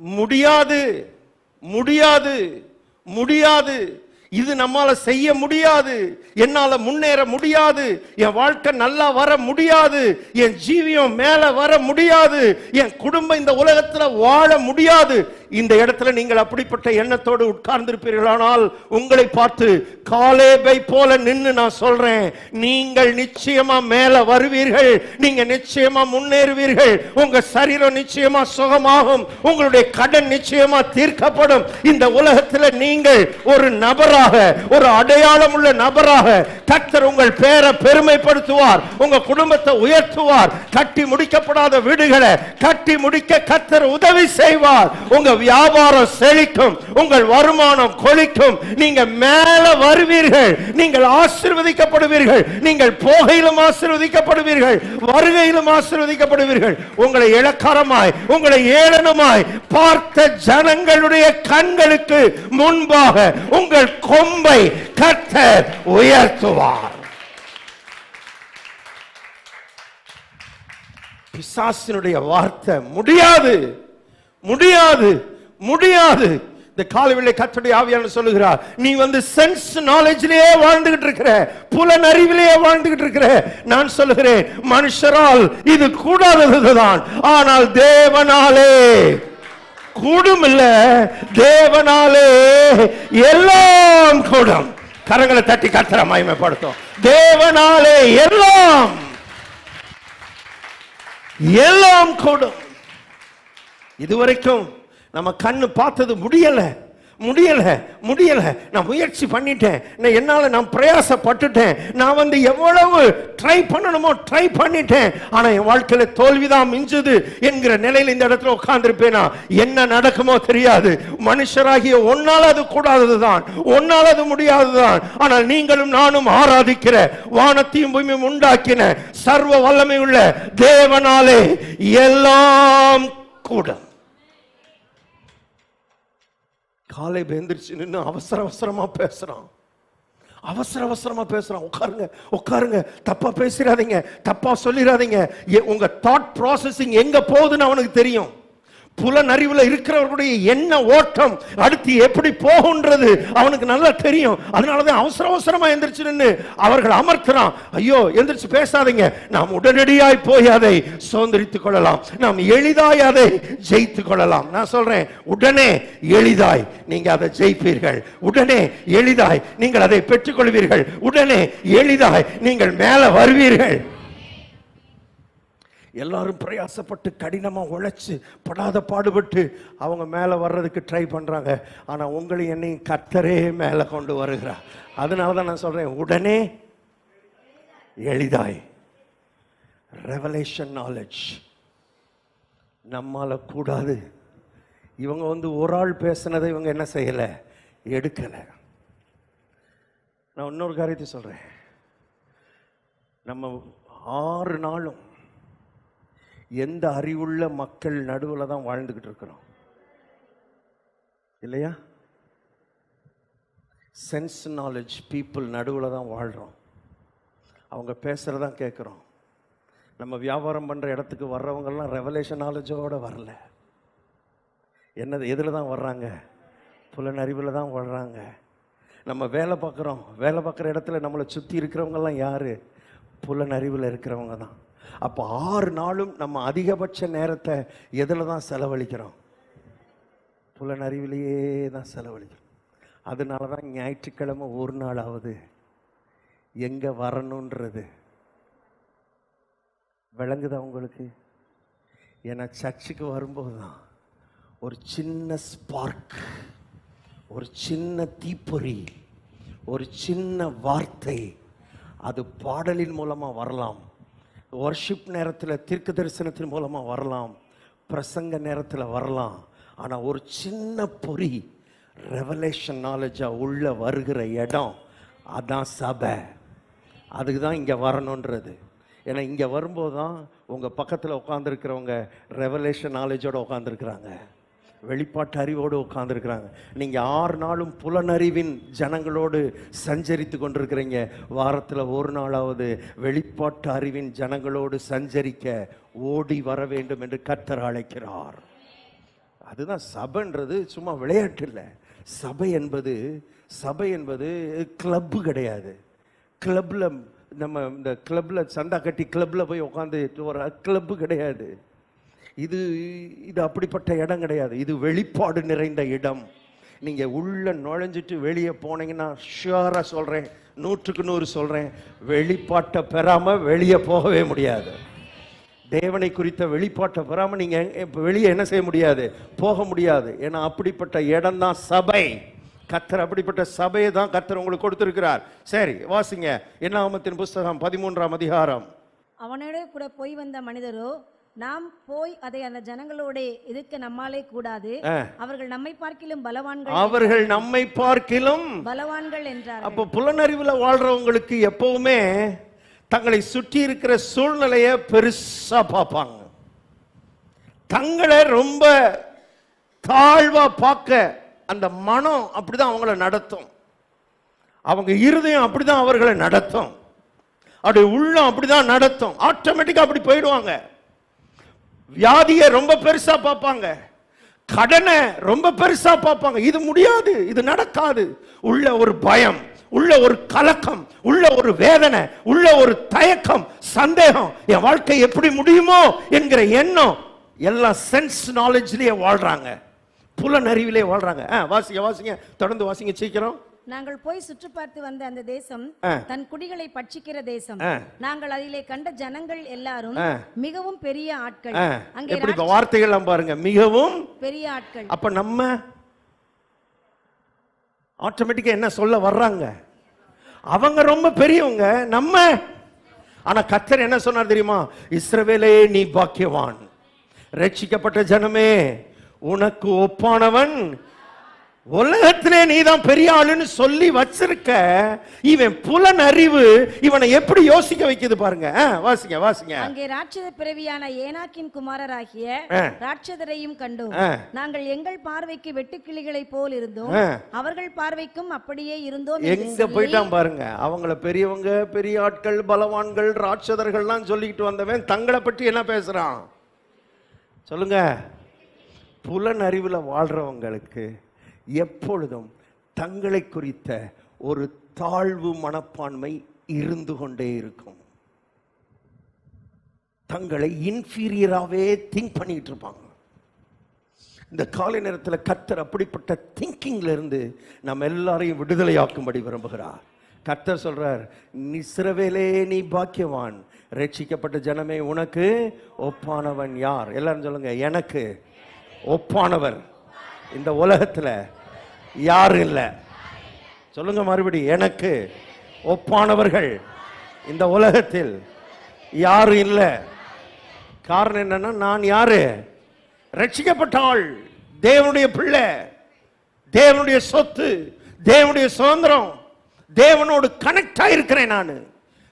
முடியாது முடியாது முடியாது, இது நம்மால செய்ய முடியாது, என்னால முன்னேற முடியாது, என் வாழ்க்கை நல்லா வர முடியாது, என் ஜீவியம் மேல வர முடியாது, என் குடும்பம் இந்த உலகத்துல வாழ முடியாது. இந்த இடத்துல நீங்கள் அப்படிப்பட்ட எண்ணத்தோடு உட்கார்ந்திருப்பீர்களானால் உங்களை பார்த்து காலேபை போல நின்னு நான் சொல்றேன், நீங்கள் நிச்சயமா மேல வருவீர்கள், நீங்க நிச்சயமா முன்னேறுவீர்கள், உங்க சரீரம் நிச்சயமா சுகமாகும், உங்களுடைய கடன் நிச்சயமா தீர்க்கப்படும். இந்த உலகத்துல நீங்கள் ஒரு நபராக, ஒரு அடையாளம் உள்ள நபராக கர்த்தர் உங்கள் பேரை பெருமைப்படுத்துவார், உங்க குடும்பத்தை உயர்த்துவார், கட்டி முடிக்கப்படாத வீடுகளை கட்டி முடிக்க கர்த்தர் உதவி செய்வார், உங்க வியாபாரம் செழிக்கும், உங்கள் வருமானம் கொழிக்கும், நீங்க மேல வருவீர்கள், நீங்கள் ஆசீர்வதிக்கப்படுவீர்கள், நீங்கள் போகையிலும் ஆசீர்வதிக்கப்படுவீர்கள், வருகையிலும் ஆசீர்வதிக்கப்படுவீர்கள். உங்களை இளக்காரமாய், உங்களை ஏளனமாய் பார்த்த ஜனங்களுடைய கண்களுக்கு முன்பாக உங்கள் கொம்பை கர்த்தர் உயர்த்துவார். பிசாசினுடைய வார்த்தை முடியாது முடியாது முடியாது. இந்த காலவேளை கர்த்தருடைய ஆவியானவர் சொல்லுகிறார், நீ சென்ஸ் நாலேஜ்லயே வாழ்ந்துகிட்டு இருக்கிற, புலன் அறிவிலேயே வாழ்ந்துகிட்டு இருக்கிற. நான் சொல்லுகிறேன், மனுஷரால் இது கூடாததுதான், ஆனால் தேவனாலே கூடும் இல்ல, தேவனாலே எல்லாம் கூடும். கரங்களை தட்டி கர்த்தரை மகிமைப்படுத்தும். தேவனாலே எல்லாம் எல்லாம் கூடும். இதுவரைக்கும் நம்ம கண்ணு பார்த்தது முடியல முடியல முடியல, நான் முயற்சி பண்ணிட்டேன், நான் பிரயாசப்பட்டுட்டேன், நான் எவ்வளவு ட்ரை பண்ணணுமோ ட்ரை பண்ணிட்டேன், ஆனா என் வாழ்க்கையில தோல்விதான் மிஞ்சுது என்கிற நிலையில் இந்த இடத்துல உட்கார்ந்திருப்பேனா என்ன நடக்குமோ தெரியாது. மனுஷராகிய ஒன்னால அது கூடாததுதான், ஒன்னால அது முடியாததுதான். ஆனால் நீங்களும் நானும் ஆராதிக்கிற, வானத்தையும் பூமியும் உண்டாக்கின சர்வ வல்லமை உள்ள தேவனாலே எல்லாம் கூடும். காலை எந்திரிச்சு நின்று அவசர அவசரமா பேசுறான், அவசர அவசரமா பேசுறான். உட்காருங்க உட்காருங்க, தப்பா பேசிடாதீங்க, தப்பா சொல்லிடாதீங்க. உங்க தாட் ப்ராசஸிங் எங்க போகுதுன்னு அவனுக்கு தெரியும். புலனறிவுல இருக்கிறவர்களுடைய எண்ண ஓட்டம் அடுத்து எப்படி போகுன்றது அவனுக்கு நல்லா தெரியும். அதனாலதான் அவசர அவசரமா எந்திரிச்சு நின்று அவர்கள் அமர்த்துறான். ஐயோ எந்திரிச்சு பேசாதீங்க, நாம் உடனடியாய் போய் அதை சுதந்திரித்துக் கொள்ளலாம், நாம் எளிதாய் அதை ஜெயித்துக் கொள்ளலாம். நான் சொல்றேன், உடனே எளிதாய் நீங்க அதை ஜெயிப்பீர்கள், உடனே எளிதாய் நீங்கள் அதை பெற்றுக்கொள்வீர்கள், உடனே எளிதாய் நீங்கள் மேல வருவீர்கள். எல்லாரும் பிரயாசப்பட்டு கடினமா உழைச்சு படாத பாடுபட்டு அவங்க மேல வர்றதுக்கு ட்ரை பண்றாங்க. ஆனா உங்களை என்னையும் கர்த்தரே மேல கொண்டு வருகிறார். அதனாலதான் நான் சொல்றேன், உடனே எளிதாய். ரெவலேஷன் நாலேஜ் நம்மால கூடாது. இவங்க ஒரு ஆள் பேசினதை இவங்க என்ன செய்யல, எடுக்கல. நான் இன்னொரு காரியத்தை சொல்றேன், நம்ம 6 நாளும் எந்த அறிவுள்ள மக்கள் நடுவில் தான் வாழ்ந்துகிட்டு இருக்கிறோம் இல்லையா? சென்ஸ் நாலேஜ் பீப்புள் நடுவில் தான் வாழ்கிறோம். அவங்க பேசுகிறதான் கேட்குறோம். நம்ம வியாபாரம் பண்ணுற இடத்துக்கு வர்றவங்கெல்லாம் ரெவலேஷன் நாலேஜோடு வரல. எதில் தான் வர்றாங்க? புலனறிவில் தான் வர்றாங்க. நம்ம வேலை பார்க்குற இடத்துல நம்மளை சுற்றி இருக்கிறவங்கெல்லாம் யார்? புலனறிவில் இருக்கிறவங்க தான். அப்போ 6 நாளும் நம்ம அதிகபட்ச நேரத்தை எதில் தான் செலவழிக்கிறோம்? புலனறிவிலேயே தான் செலவழிக்கிறோம். அதனால தான் ஞாயிற்றுக்கிழமை ஒரு நாளாவது எங்கே வரணுன்றது விளங்குதா உங்களுக்கு? ஏன்னா சர்ச்சுக்கு வரும்போது தான் ஒரு சின்ன ஸ்பார்க், ஒரு சின்ன தீப்பொறி, ஒரு சின்ன வார்த்தை, அது பாடலின் மூலமாக வரலாம், வர்ஷிப் நேரத்தில் தீர்க்க தரிசனத்தின் மூலமாக வரலாம், பிரசங்க நேரத்தில் வரலாம். ஆனால் ஒரு சின்ன பொறி ரெவலேஷன் நாலேஜாக உள்ள வருகிற இடம் அதான் சபை. அதுக்கு தான் இங்கே வரணுன்றது. ஏன்னா இங்கே வரும்போது தான் உங்கள் பக்கத்தில் உட்காந்துருக்கிறவங்க ரெவலேஷன் நாலேஜோடு உட்காந்துருக்குறாங்க. வெளிப்பாட்டு அறிவோடு உட்கார்ந்துருக்கிறாங்க. நீங்கள் 6 நாளும் புலனறிவின் ஜனங்களோடு சஞ்சரித்து கொண்டிருக்கிறீங்க. வாரத்தில் ஒரு நாளாவது வெளிப்பாட்டு அறிவின் ஜனங்களோடு சஞ்சரிக்க ஓடி வர வேண்டும் என்று கர்த்தர் அழைக்கிறார். அதுதான் சபைன்றது. சும்மா விளையாட்டு இல்லை. சபை என்பது கிளப்பு கிடையாது. கிளப்பில் நம்ம இந்த கிளப்பில் சந்தா கட்டி கிளப்பில் போய் உட்காந்து ஒரு கிளப்பு கிடையாது. இது அப்படிப்பட்ட இடம் கிடையாது. இது வெளிப்பாடு நிறைந்த இடம். நீங்கள் உள்ள நுழைஞ்சிட்டு வெளியே போனீங்கன்னா ஷுவராக சொல்கிறேன், 100க்கு 100 சொல்கிறேன், வெளிப்பாட்டை பெறாமல் வெளியே போகவே முடியாது. தேவனை குறித்த வெளிப்பாட்டை பெறாமல் நீங்கள் வெளியே என்ன செய்ய முடியாது? போக முடியாது. ஏன்னா அப்படிப்பட்ட இடம் தான் சபை. கர்த்தர் அப்படிப்பட்ட சபையை தான் கர்த்தர் உங்களுக்கு கொடுத்திருக்கிறார். சரி, வாசிங்க என்னாகமத்தின் புஸ்தகம் 13ஆம் அதிகாரம். அவனோட கூட போய் வந்த மனிதரோ, நாம் போய் அதை அந்த ஜனங்களோட எதிர்க்க நம்மாலே கூடாது, அவர்கள் நம்மை பார்க்கிலும் பலவான்கள் என்றார். அப்போ புலனறிவுல வாழ்றவங்களுக்கு எப்பவுமே தங்களை சுற்றி இருக்கிற சூழ்நிலையை பெருசா பார்ப்பாங்க. தங்களை ரொம்ப தாழ்வா பார்க்க அந்த மனம் அப்படிதான் அவங்கள நடத்தும். அவங்க இருதயம் அப்படிதான் அவர்களை நடத்தும். அப்படி உள்ளம் அப்படிதான் நடத்தும். ஆட்டோமேட்டிக்கா அப்படி போயிடுவாங்க. வியாதியை ரொம்ப பெருசா பார்ப்பாங்க, கடனை ரொம்ப பெருசா பார்ப்பாங்க. இது முடியாது, இது நடக்காது. உள்ள ஒரு பயம், உள்ள ஒரு கலக்கம், உள்ள ஒரு வேதனை, உள்ள ஒரு தயக்கம், சந்தேகம், என் வாழ்க்கை எப்படி முடியுமோ என்கிற எண்ணம் எல்லாம் சென்ஸ் நாலேஜ்லயே வாழ்றாங்க, புலனறிவிலே வாழ்றாங்க. வாசிங்க தொடர்ந்து வாசிங்க சீக்கிரம். நாங்கள் போய் சுற்றி பார்த்து வந்த அந்த தேசம் தன் குடிகளை பட்சிக்கிற தேசம். நாங்கள் அதிலே கண்ட ஜனங்கள் எல்லாரும் மிகவும் பெரிய ஆட்கள். அங்கே எப்படி வார்த்தைகள் பாருங்க, மிகவும் பெரிய ஆட்கள். அப்ப நம்ம ஆட்டோமேட்டிக்கா என்ன சொல்ல வர்றாங்க? அவங்க ரொம்ப பெரியவங்க, நம்ம. ஆனா கர்த்தர் என்ன சொன்னார் தெரியுமா? இஸ்ரவேலே நீ பாக்கியவான், ரட்சிக்கப்பட்ட ஜனமே உனக்கு ஒப்பானவன் உலகத்திலே நீதான் பெரிய ஆளுன்னு சொல்லி வச்சிருக்க. இவன் புலன் அறிவு இவனை எப்படி யோசிக்க வைக்குது பாருங்க. வாசிங்க. அங்கே ராட்சத பிறவியான ஏனாக்கின் குமாரராகிய ராட்சதரையும் கண்டோம். நாங்கள் எங்கள் பார்வைக்கு வெட்டுக்கிளிகளை போல் இருந்தோம், அவர்கள் பார்வைக்கும் அப்படியே இருந்தோம். எங்க போயிட்டான் பாருங்க. அவங்கள பெரியவங்க, பெரிய ஆட்கள், பலவான்கள், ராட்சதர்கள்லாம் சொல்லிக்கிட்டு வந்தவன் தங்களை பற்றி என்ன பேசுறான் சொல்லுங்க. புலன் அறிவுல வாழ்றவங்களுக்கு எப்பொழுதும் தங்களை குறித்த ஒரு தாழ்வு மனப்பான்மை இருந்து கொண்டே இருக்கும். தங்களை இன்ஃபீரியராகவே திங்க் பண்ணிட்டு இருப்பாங்க. இந்த காலை நேரத்தில் கர்த்தர் அப்படிப்பட்ட திங்கிங்ல இருந்து நம்ம எல்லாரையும் விடுதலையாக்கும்படி விரும்புகிறார். கர்த்தர் சொல்றார், இஸ்ரவேலே நீ பாக்கியவான், ரட்சிக்கப்பட்ட ஜனமே உனக்கு ஒப்பானவன் யார்? எல்லாரும் சொல்லுங்க, எனக்கு ஒப்பானவர் இந்த உலகத்துல யாரும் இல்லை. சொல்லுங்க மறுபடி, எனக்கு ஒப்பானவர்கள் இந்த உலகத்தில் யாரும் இல்லை. காரணம் என்னன்னா, நான் யாரு? ரட்சிக்கப்பட்ட ஆள், தேவனுடைய பிள்ளை, தேவனுடைய சொத்து, தேவனுடைய சுதந்திரம், தேவனோடு கனெக்ட் ஆயிருக்கிறேன். நான்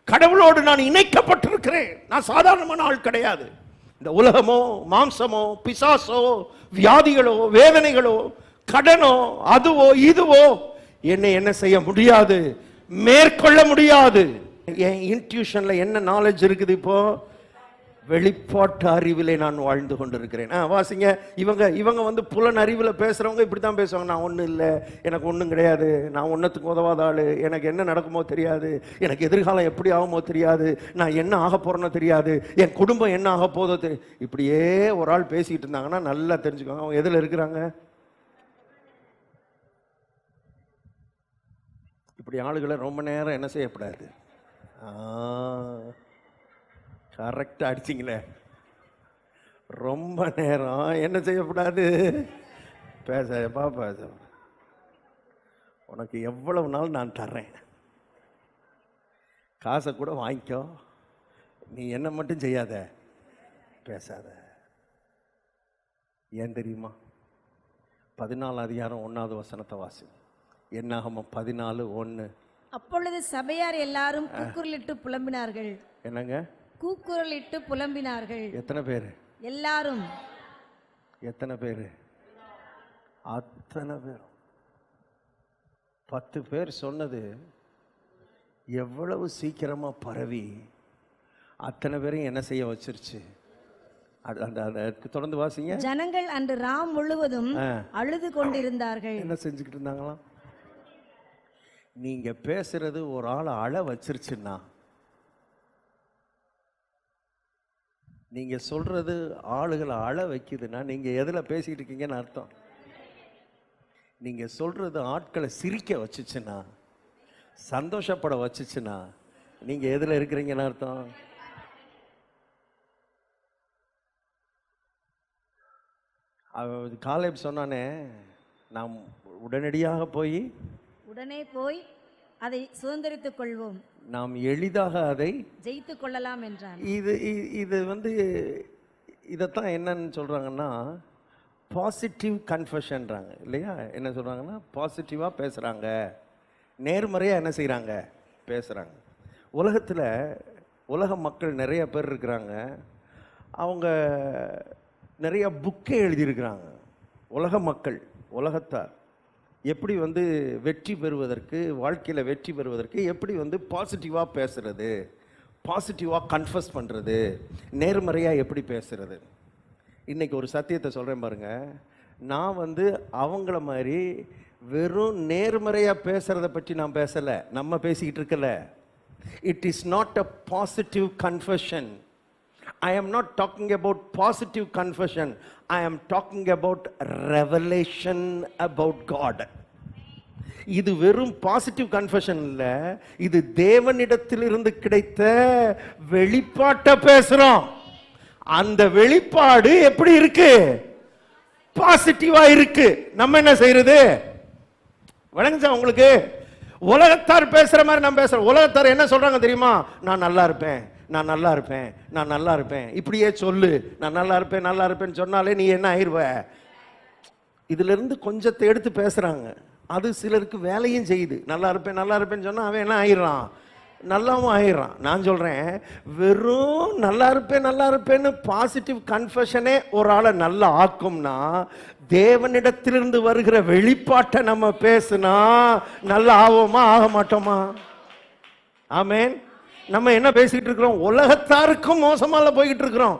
கடவுளோடு நான் இணைக்கப்பட்டிருக்கிறேன். நான் சாதாரணமான ஆள் கிடையாது. இந்த உலகமோ, மாம்சமோ, பிசாசோ, வியாதிகளோ, வேதனைகளோ, கடனோ, அதுவோ இதுவோ என்னை என்ன செய்ய முடியாது, மேற்கொள்ள முடியாது. என் இன்ட்யூஷன்ல என்ன நாலேஜ் இருக்குது? இப்போ வெளிப்பாட்டு அறிவிலே நான் வாழ்ந்து கொண்டிருக்கிறேன். வாசிங்க. இவங்க வந்து புலன் அறிவில் பேசுறவங்க இப்படித்தான் பேசுவாங்க. நான் ஒன்றும் இல்லை, எனக்கு ஒன்றும் கிடையாது, நான் ஒன்றத்துக்கு உதவாத ஆளு, எனக்கு என்ன நடக்குமோ தெரியாது, எனக்கு எதிர்காலம் எப்படி ஆகுமோ தெரியாது, நான் என்ன ஆக போறேனோ தெரியாது, என் குடும்பம் என்ன ஆக போதோ தெரியும். இப்படியே ஒரு ஆள் பேசிக்கிட்டு இருந்தாங்கன்னா நல்லா தெரிஞ்சுக்கோங்க அவங்க எதில் இருக்கிறாங்க. இப்படி ஆளுகளை ரொம்ப நேரம் என்ன செய்யக்கூடாது. கரெக்டாக அடிச்சிங்களே. ரொம்ப நேரம் என்ன செய்யக்கூடாது, பேசப்பா பேச. உனக்கு எவ்வளவு நாள் நான் தர்றேன், காசை கூட வாங்கிக்கோ, நீ என்ன மட்டும் செய்யாத, பேசாத. ஏன் தெரியுமா? 14 அதிகாரம் 1வது வசனத்தை வாசி. என்னாகமம் 14:1. அப்பொழுது சபையார் எல்லாரும் கூக்குரலிட்டு புலம்பினார்கள். என்னங்க? கூக்குரலிட்டு புலம்பினார்கள். எத்தனை பேர்? எல்லாரும். எத்தனை பேர்? அத்தனை பேரும் 10 பேர் சொன்னது எவ்வளவு சீக்கிரமா பரவி அத்தனை பேரையும் என்ன செய்ய வச்சிருச்சு. தொடர்ந்து வாசிங்க. ஜனங்கள் அன்று ராம் முழுவதும் அழுது கொண்டிருந்தார்கள். என்ன செஞ்சுக்கிட்டு இருந்தாங்களாம்? நீங்க பேசுறது ஒரு ஆளை அழ வச்சிருச்சுன்னா, நீங்க சொல்றது ஆளுகளை அழ வைக்குதுன்னா, நீங்க எதுல பேசிட்டு இருக்கீங்கன்னு அர்த்தம். நீங்க சொல்றது ஆட்களை சிரிக்க வச்சுச்சுன்னா, சந்தோஷப்பட வச்சுச்சுன்னா, நீங்க எதுல இருக்கிறீங்கன்னு அர்த்தம். காலேப் சொன்னானே, நாம் உடனடியாக போய் அதை சுதந்திரித்துக் கொள்வோம், நாம் எளிதாக அதை ஜெயித்துக் கொள்ளலாம் என்றான். இது இதைத்தான் என்னன்னு சொல்றாங்கன்னா, பாசிட்டிவ் கன்ஃபெஷன்றாங்க இல்லையா? என்ன சொல்றாங்கன்னா, பாசிட்டிவா பேசுறாங்க, நேர்மறையா என்ன செய்யறாங்க, பேசுறாங்க. உலக மக்கள் நிறைய பேர் இருக்கிறாங்க. அவங்க நிறைய புக்கை எழுதியிருக்கிறாங்க. உலக மக்கள், உலகத்தார் எப்படி வெற்றி பெறுவதற்கு, வாழ்க்கையில் வெற்றி பெறுவதற்கு எப்படி பாசிட்டிவாக பேசுறது, பாசிட்டிவாக கன்ஃபஸ் பண்ணுறது, நேர்மறையாக எப்படி பேசுறது. இன்றைக்கி ஒரு சத்தியத்தை சொல்கிறேன் பாருங்க. நான் அவங்கள மாதிரி வெறும் நேர்மறையாக பேசுகிறத பற்றி நான் பேசலை, நம்ம பேசிக்கிட்டு இருக்கல. It is not a positive confession. I am not talking about positive confession. I am talking about revelation about God. இது வெறும் பாசிட்டிவ் கன்ஃபெஷன் இல்ல, இது தேவனிடத்திலிருந்து கிடைத்த வெளிப்பாட்டை பேசுறோம். அந்த வெளிப்பாடு எப்படி இருக்கு? பாசிட்டிவா இருக்கு. நம்ம என்ன செய்யறது? வணங்குச்சா உங்களுக்கு? உலகத்தார் பேசுற மாதிரி நம்ம பேசுறோம். உலகத்தார் என்ன சொல்றாங்க தெரியுமா? நான் நல்லா இருப்பேன், நான் நல்லா இருப்பேன், நான் நல்லா இருப்பேன், இப்படியே சொல்லு, நான் நல்லா இருப்பேன் நல்லா இருப்பேன்னு சொன்னாலே நீ என்ன ஆயிடுவ. இதுல இருந்து கொஞ்சத்தை எடுத்து பேசுறாங்க. அது சிலருக்கு வேலையும் செய்யுது. நல்லா இருப்பேன் நல்லா இருப்பேன்னு சொன்னா அவன் என்ன ஆயிடுறான்? நல்லாவும் ஆயிடுறான். நான் சொல்றேன், வெறும் நல்லா இருப்பேன்னு பாசிட்டிவ் கன்ஃபெஷனே ஒரு ஆளை நல்லா ஆக்கும்னா, தேவனிடத்திலிருந்து வருகிற வெளிப்பாட்டை நம்ம பேசுனா நல்லா ஆவோமா ஆக மாட்டோமா? ஆமேன். நம்ம என்ன பேசிக்கிட்டு இருக்கிறோம்? உலகத்தாருக்கும் மோசமால போய்கிட்டு இருக்கிறோம்.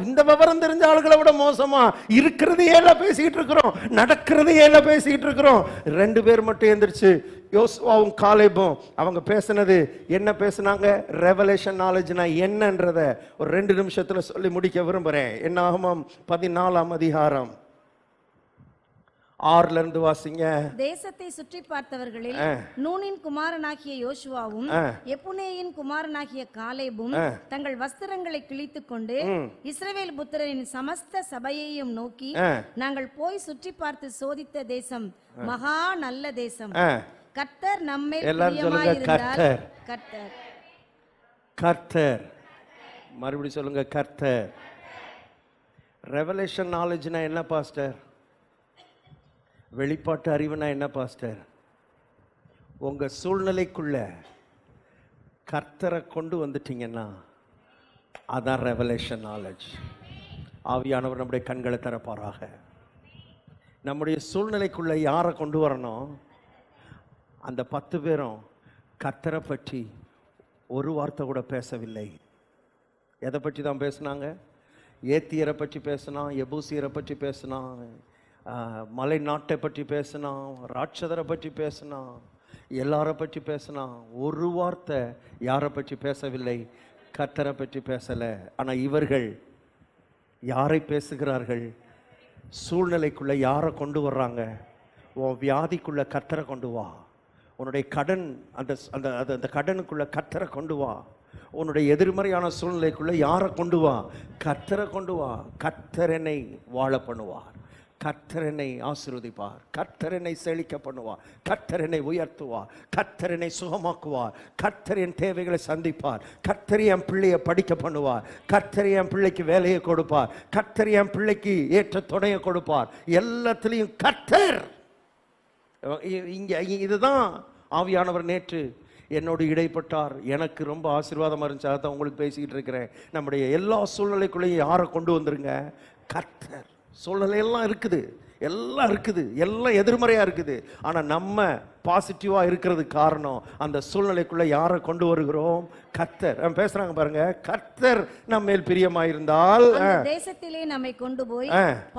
இந்த விவரம் தெரிஞ்ச ஆளுகளை விட மோசமா இருக்கிறது ஏல பேசிக்கிட்டு இருக்கிறோம், நடக்கிறது ஏல பேசிக்கிட்டு இருக்கிறோம். 2 பேர் மட்டும் எந்திரிச்சு, யோசுவாவும் காலேபும், அவங்க பேசினது என்ன பேசினாங்க? ரெவலேஷன் நாலேஜ்னா என்னன்றத ஒரு 2 நிமிஷத்துல சொல்லி முடிக்க விரும்புறேன். என்னாகமம் 14ஆம் அதிகாரம் 6ல இருந்து வாசிங்க. தேசத்தை சுற்றி பார்த்தவர்களில் நூனின் குமாரனாகிய யோசுவாவும் எப்புனேயின் குமாரனாகிய காலேபும் தங்கள் வஸ்திரங்களை கிழித்துக் கொண்டு இஸ்ரவேல் புத்திரரின் சமஸ்த சபையையும் நோக்கி, நாங்கள் போய் சுற்றி பார்த்து சோதித்த தேசம் மகா நல்ல தேசம். கர்த்தர் நம்மேல் பிரியமாயிருந்தால், கர்த்தர் மறுபடியும் சொல்லுங்க, கர்த்தர். ரெவலேஷன் நாலேஜ்னா என்ன பாஸ்டர்? வெளிப்பாட்டு அறிவுனா என்ன பாஸ்டர்? உங்க சூழ்நிலைக்குள்ள கர்த்தரை கொண்டு வந்துட்டீங்கன்னா அதான் ரெவலேஷன் நாலேஜ். ஆவியானவர் நம்முடைய கண்களை திறப்பாராக. நம்முடைய சூழ்நிலைக்குள்ள யாரை கொண்டு வரணும்? அந்த 10 பேரும் கர்த்தரை பற்றி ஒரு வார்த்தை கூட பேசவில்லை. எதை பற்றி தான் பேசினாங்க? ஏத்தியரை பற்றி பேசினான், எபூசியரை பற்றி பேசினான், மலை நாட்டை பற்றி பேசினான், ராட்சதரை பற்றி பேசினான், எல்லாரை பற்றி பேசினான். ஒரு வார்த்தை யாரை பற்றி பேசவில்லை? கர்த்தரை பற்றி பேசலை. ஆனால் இவர்கள் யாரை பேசுகிறார்கள்? சூழ்நிலைக்குள்ள யாரை கொண்டு வர்றாங்க? உன் வியாதிக்குள்ள கர்த்தரை கொண்டு வா. உன்னுடைய கடன், அந்த கடனுக்குள்ள கர்த்தரை கொண்டு வா. உன்னுடைய எதிர்மறையான சூழ்நிலைக்குள்ள யாரை கொண்டு வா? கர்த்தரை கொண்டு வா. கர்த்தர் என்னை வாழ பண்ணுவார், கர்த்தர் என்னை ஆசீர்வதிப்பார், கர்த்தர் என்னை செழிக்க பண்ணுவார், கர்த்தர் என்னை உயர்த்துவார், கர்த்தர் என்னை சுகமாக்குவார், கர்த்தர் என் தேவைகளை சந்திப்பார், கர்த்தர் என் பிள்ளையை படிக்க பண்ணுவார், கர்த்தர் என் பிள்ளைக்கு வேலையை கொடுப்பார், கர்த்தர் என் பிள்ளைக்கு ஏற்ற துணையை கொடுப்பார். எல்லாத்திலையும் கர்த்தர். இதுதான் ஆவியானவர் நேற்று என்னோடு இடைப்பட்டார். எனக்கு ரொம்ப ஆசீர்வாதமாக இருந்துச்சு. அதான் உங்களுக்கு பேசிக்கிட்டு இருக்கிறேன். நம்முடைய எல்லா சூழ்நிலைக்குள்ளேயும் யாரை கொண்டு வந்துருங்க? கர்த்தர். சூழ்நிலையெல்லாம் இருக்குது. எல்லாம் இருக்குது, எல்லாம் எதிர்மறையா இருக்குது. ஆனா நம்ம பாசிட்டிவா இருக்கிறது காரணம் அந்த சூழ்நிலைக்குள்ள யாரை கொண்டு வருகிறோம்? கர்த்தர். பேசுறாங்க பாருங்க, கர்த்தர் நம்ம மேல் பிரியமாயிருந்தால் தேசத்திலே நம்மை கொண்டு போய்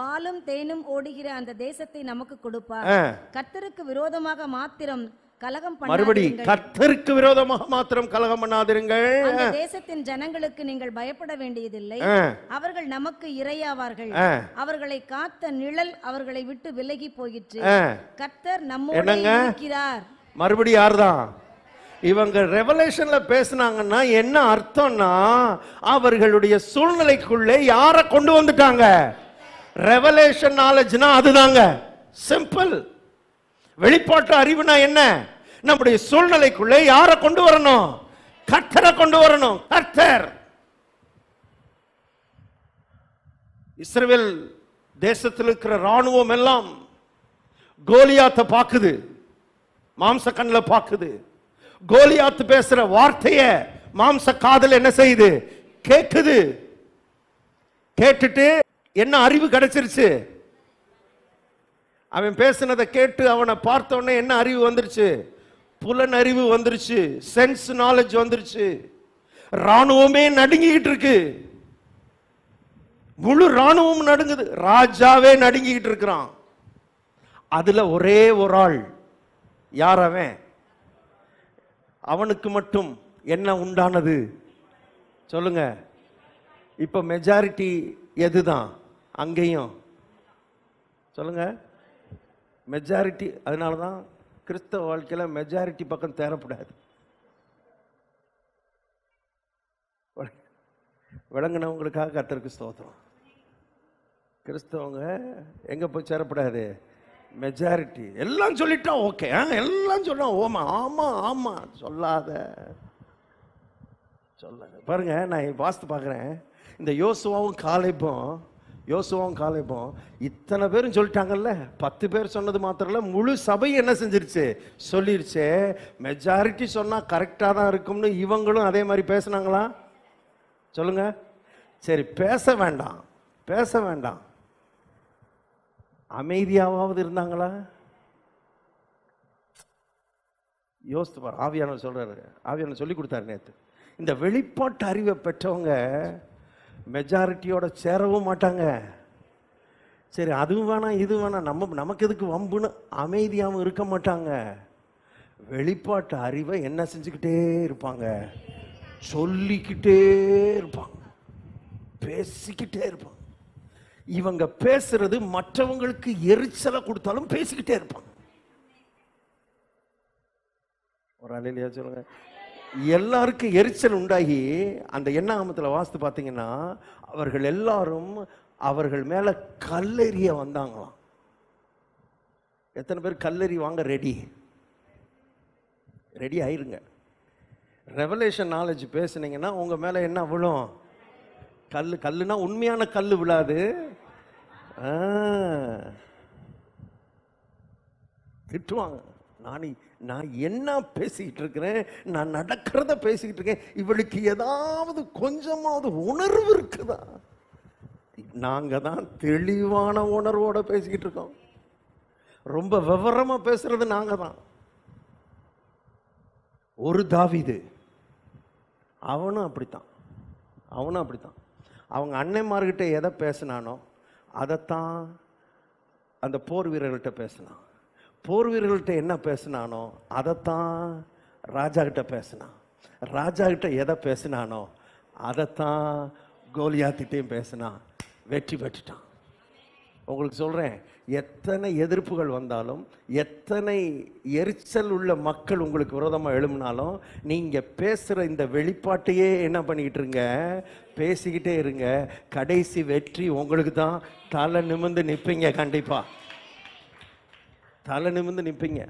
பாலும் தேனும் ஓடுகிற அந்த தேசத்தை நமக்கு கொடுப்பார். கர்த்தருக்கு விரோதமாக மாத்திரம் கலகம் மறுபடி கர்த்தருக்கு விரோதமாக மாத்திரம் கலகம் பண்ணாதிருங்கள். அந்த தேசத்தின் ஜனங்களுக்கு நீங்கள் பயப்பட வேண்டியதில்லை. அவர்கள் நமக்கு இரையாவார்கள். அவர்களை காத்த நிழல் அவர்களை விட்டு விலகி போயிற்று. கர்த்தர் நம்மோடு இருக்கிறார். மறுபடி யார்தான்? இவங்க ரெவலேஷன்ல பேசினாங்கன்னா என்ன அர்த்தம்னா, அவர்களுடைய சூழ்நிலைக்குள்ளே யாரை கொண்டு வந்துட்டாங்க? ரெவலேஷன் நாலேஜ்னா அதுதாங்க, சிம்பிள். வெளிப்பாட்டு அறிவுனா என்ன? நம்முடைய சூழ்நிலைக்குள்ளே யாரை கொண்டு வரணும்? கர்த்தரை கொண்டு வரணும். கர்த்தர். இஸ்ரவேல் தேசத்தில் இருக்கிற ராணுவம் எல்லாம் கோலியாத்தை பாக்குது, மாம்ச கண்ணில் பாக்குது. கோலியாத்து பேசுற வார்த்தைய மாம்ச காதல் என்ன செய்யுது? கேக்குது. கேட்டுட்டு என்ன அறிவு கிடைச்சிருச்சு? அவன் பேசினதை கேட்டு அவனை பார்த்த உடனே என்ன அறிவு வந்துருச்சு? புலன் அறிவு வந்துருச்சு, சென்ஸ் நாலேஜ் வந்துருச்சு. ராணுவமே நடுங்கிட்டு இருக்கு, முழு ராணுவம் நடுங்குது, ராஜாவே நடுங்கிட்டு இருக்கிறான். அதுல ஒரே ஒரு ஆள், யார் அவன்? அவனுக்கு மட்டும் என்ன உண்டானது சொல்லுங்க. இப்ப மெஜாரிட்டி எதுதான் அங்கேயும்? சொல்லுங்க, மெஜாரிட்டி. அதனாலதான் கிறிஸ்தவ வாழ்க்கையில மெஜாரிட்டி பக்கம் தேரப்படாது. விளங்கினவங்களுக்காக கர்த்தருக்கு ஸ்தோத்திரம். கிறிஸ்தவங்க எங்க போய் சேரப்படாது? மெஜாரிட்டி. எல்லாம் சொல்லிட்டா ஓகே, எல்லாம் சொன்னா ஓமா, ஆமா ஆமா சொல்லாத சொல்லாத. பாருங்க, நான் வாஸ்து பார்க்குறேன், இந்த யோசுவாவும் காலேபும் இத்தனை பேரும் சொல்லிட்டாங்கல்ல. 10 பேர் சொன்னது மாத்திரம் இல்ல, முழு சபை என்ன செஞ்சிருச்சு? சொல்லிருச்சு. மெஜாரிட்டி சொன்னா கரெக்டா தான் இருக்கும்னு இவங்களும் அதே மாதிரி பேசினாங்களா? சொல்லுங்க. சரி, பேச வேண்டாம், அமைதியாவது இருந்தாங்களா? யோசித்து பாரு. ஆவியானவர் சொல்றாரு, ஆவியானவர் சொல்லி கொடுத்தாரு நேற்று. இந்த வெளிப்பாட்டு அறிவை பெற்றவங்க மெஜாரிட்டியோட சேரவும் மாட்டாங்க. சரி, அதுவும் வேணாம் இதுவும் வேணாம், நமக்கு எதுக்கு வம்புன்னு அமைதியாகவும் இருக்க மாட்டாங்க. வெளிப்பாட்டு அறிவை என்ன செஞ்சுக்கிட்டே இருப்பாங்க? சொல்லிக்கிட்டே இருப்பாங்க, பேசிக்கிட்டே இருப்பாங்க. இவங்க பேசுறது மற்றவங்களுக்கு எரிச்சலை கொடுத்தாலும் பேசிக்கிட்டே இருப்பாங்க. ஒரு அலையிலையா சொல்லுங்க. எல்லாருக்கும் எரிச்சல் உண்டாகி அந்த எண்ணாகமத்தில் வாஸ்து பார்த்தீங்கன்னா, அவர்கள் எல்லாரும் அவர்கள் மேல கல்லெறிய வந்தாங்களாம். எத்தனை பேர் கல்லெறி வாங்க ரெடி ஆயிருங்க. ரெவலேஷன் நாலேஜ் பேசுனீங்கன்னா உங்க மேல என்ன விழும்? கல்லுனா உண்மையான கல்லு விழாது, திட்டுவாங்க. நான் என்ன பேசிக்கிட்டு இருக்கிறேன், நான் நடக்கிறத பேசிக்கிட்டு இருக்கேன், இவளுக்கு ஏதாவது கொஞ்சமாவது உணர்வு இருக்குதா? நாங்க தான் தெளிவான உணர்வோட பேசிக்கிட்டு இருக்கோம். ரொம்ப விவரமா பேசுறது நாங்க தான். ஒரு தாவீது அவனும் அப்படித்தான். அவங்க அன்னைமார்கிட்ட எதை பேசினானோ அதைத்தான் அந்த போர் வீரர்கள்ட்ட பேசினான். போர் வீரர்கள்ட்ட என்ன பேசினானோ அதைத்தான் ராஜா கிட்ட பேசினான். ராஜா கிட்ட எதை பேசினானோ அதைத்தான் கோலியாத்திட்டையும் பேசினான். வெற்றி பெற்றுட்டான். உங்களுக்கு சொல்றேன், எத்தனை எதிர்ப்புகள் வந்தாலும், எத்தனை எரிச்சல் உள்ள மக்கள் உங்களுக்கு விரோதமாக எழும்பினாலும், நீங்க பேசுற இந்த வெளிப்பாட்டையே என்ன பண்ணிக்கிட்டு இருங்க, பேசிக்கிட்டே இருங்க. கடைசி வெற்றி உங்களுக்கு தான். தலை நிமிர்ந்து நிற்பீங்க. கண்டிப்பா தலை நிமிர்ந்து நிற்பீங்க.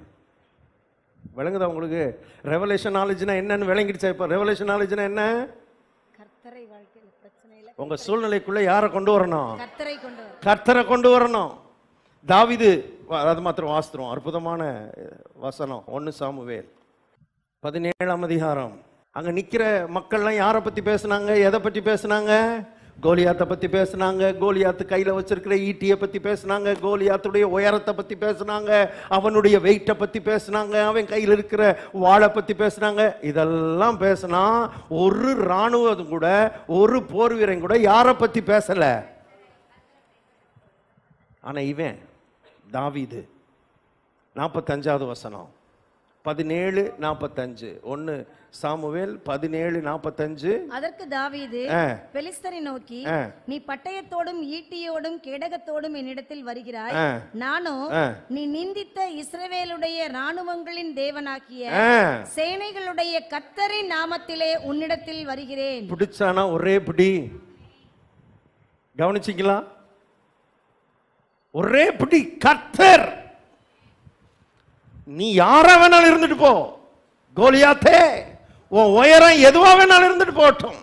விளங்குதா உங்களுக்கு? ரெவலேஷன் நாலேஜ்னா என்னன்னு விளங்கிடுச்சா? இப்போ ரெவலேஷன் நாலேஜ்னா என்ன? உங்க சூழ்நிலைக்குள்ள யாரை கொண்டு வரணும்? கர்த்தரை கொண்டு வரணும். தாவீது அது மாத்திரம் வாசிக்கிறோம். அற்புதமான வசனம் 1 சாமுவேல் 17ஆம் அதிகாரம். அங்க நிக்கிற மக்கள்லாம் யாரை பத்தி பேசினாங்க, எதை பத்தி பேசினாங்க? கோலியாத்தை பத்தி பேசினாங்க, கோலியாத்து கையில வச்சிருக்கிற ஈட்டியை பத்தி பேசினாங்க, கோலியாத்துடைய உயரத்தை பத்தி பேசினாங்க, அவனுடைய வெயிட்டை பத்தி பேசினாங்க, அவன் கையில் இருக்கிற வாளை பத்தி பேசினாங்க. இதெல்லாம் பேசினா ஒரு ராணுவம் கூட, ஒரு போர் வீரன் கூட யாரை பத்தி பேசல. ஆனா இவன் தாவீது 45வது வசனம் 17:45 1 சாமுவேல் 17:45. அதற்கு தாவீது பெலிஸ்தரை நோக்கி, நீ பட்டயத்தோடும் ஈட்டியோடும் கேடகத்தோடும் என்னிடத்தில் வருகிறாய், நானோ நீ நிந்தித்த இஸ்ரவேலுடைய ராணுவங்களின் தேவனாகிய சேனைகளுடைய கர்த்தரின் நாமத்திலே உன்னிடத்தில் வருகிறேன். பிடிச்சானா ஒரே பிடி. கவனிச்சிங்களா? ஒரே பிடி. கர்த்தர். நீ யாரா வேணாலும் இருந்துட்டு போ கோலியாத்தே, உன் உயரம் எதுவா வேணாலும் இருந்துட்டு போட்டும்,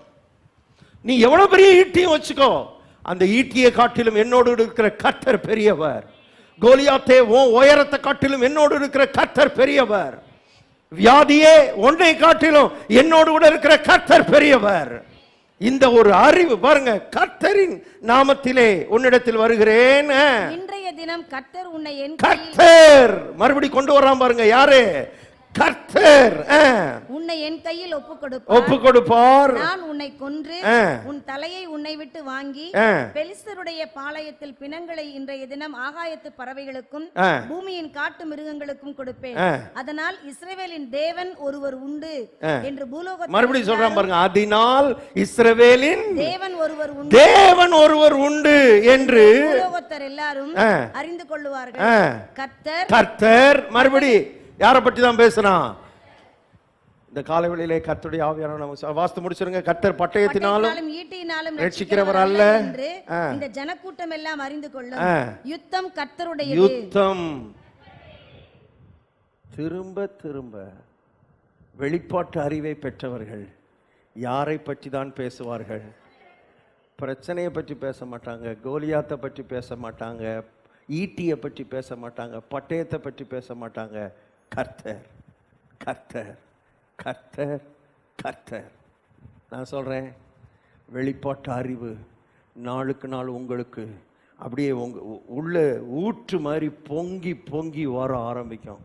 நீ எவ்வளவு பெரிய ஈட்டியும் வச்சுக்கோ, அந்த ஈட்டியை காட்டிலும் என்னோடு இருக்கிற கர்த்தர் பெரியவர். கோலியாத்தே, உன் உயரத்தை காட்டிலும் என்னோடு இருக்கிற கர்த்தர் பெரியவர். வியாதியே, உன்னை காட்டிலும் என்னோடு கூட இருக்கிற கர்த்தர் பெரியவர். இந்த ஒரு அறிவு பாருங்க. கர்த்தரின் நாமத்திலே உன்னிடத்தில் வருகிறேன். இன்றைய தினம் கர்த்தர் உன்னை என் கர்த்தர் மறுபடி கொண்டு வராம பாருங்க. யாரு? கர்த்தர் உன்னை என் கையில் ஒப்பு கொடுப்பார். நான் உன்னை கொன்று உன் தலையை உன்னை விட்டு வாங்கி பெலிஸ்தருடைய பாளையத்தில் பிணங்களை இன்றைய தினம் ஆகாயத்து பறவைகளுக்கும் பூமியின் காட்டு மிருகங்களுக்கும் கொடுப்பேன். அதனால் இஸ்ரவேலின் தேவன் ஒருவர் உண்டு என்று பூலோகத்தில் மறுபடியும் சொல்றான் பாருங்க. அதனால் இஸ்ரவேலின் தேவன் ஒருவர் உண்டு என்று பூலோகத்தர் எல்லாரும் அறிந்து கொள்ளுவார்கள். கர்த்தர் மறுபடி யாரை பற்றி தான் பேசுறான்? இந்த காலவெளியிலே கர்த்தருடைய ஆவியானவர் நம்ம வாஸ்து முடிச்சிருங்க. கர்த்தர் பட்டயத்தினாலும் ஈட்டியினாலும் ரட்சிக்கிறவர் அல்ல என்று இந்த ஜனக்கூட்டம் எல்லாம் அறிந்து கொள்ளும். யுத்தம் கர்த்தருடையது. யுத்தம். திரும்ப திரும்ப வெளிப்பாட்டு அறிவை பெற்றவர்கள் யாரை பற்றி தான் பேசுவார்கள்? பிரச்சனையை பற்றி பேச மாட்டாங்க, கோலியாத்தை பற்றி பேச மாட்டாங்க, ஈட்டியை பற்றி பேச மாட்டாங்க, பட்டயத்தை பற்றி பேச மாட்டாங்க. கர்த்தர், கர்த்தர், கர்த்தர், கர்த்தர். நான் சொல்கிறேன், வெளிப்பாட்டு அறிவு நாளுக்கு நாள் உங்களுக்கு அப்படியே உள்ள ஊற்று மாதிரி பொங்கி பொங்கி வர ஆரம்பிக்கும்.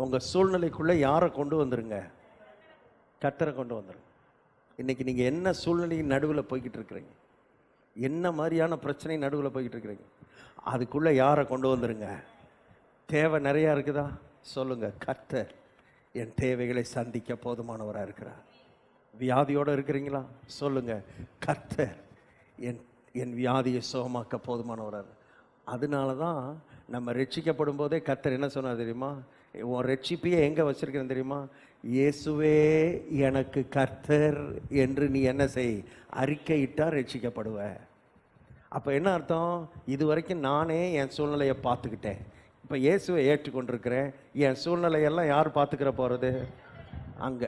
உங்கள் சூழ்நிலைக்குள்ளே யாரை கொண்டு வந்துருங்க? கர்த்தரை கொண்டு வந்துருங்க. இன்றைக்கி நீங்கள் என்ன சூழ்நிலையின் நடுவில் போய்கிட்டு இருக்கிறீங்க, என்ன மாதிரியான பிரச்சனை நடுவில் போய்கிட்டு இருக்கிறீங்க, அதுக்குள்ளே யாரை கொண்டு வந்துருங்க? தேவை நிறையா இருக்குதா? சொல்லுங்க, கர்த்தர் என் தேவைகளை சந்திக்க போதுமானவராக இருக்கிறார். வியாதியோடு இருக்கிறீங்களா? சொல்லுங்க, கர்த்தர் என் வியாதியை சுகமாக்க போதுமானவராக. அதனால தான் நம்ம ரட்சிக்கப்படும் போதே கர்த்தர் என்ன சொன்னார் தெரியுமா? உன் ரட்சிப்பையே எங்கே வச்சிருக்கிறேன் தெரியுமா? இயேசுவே எனக்கு கர்த்தர் என்று நீ என்ன செய், அறிக்கையிட்டா ரட்சிக்கப்படுவ. அப்போ என்ன அர்த்தம்? இது வரைக்கும் நானே என் சூழ்நிலையை பார்த்துக்கிட்டேன், இப்போ இயேசுவை ஏற்றுக்கொண்டிருக்கிறேன். என் சூழ்நிலையெல்லாம் யார் பார்த்துக்கிற போகிறது? அங்கே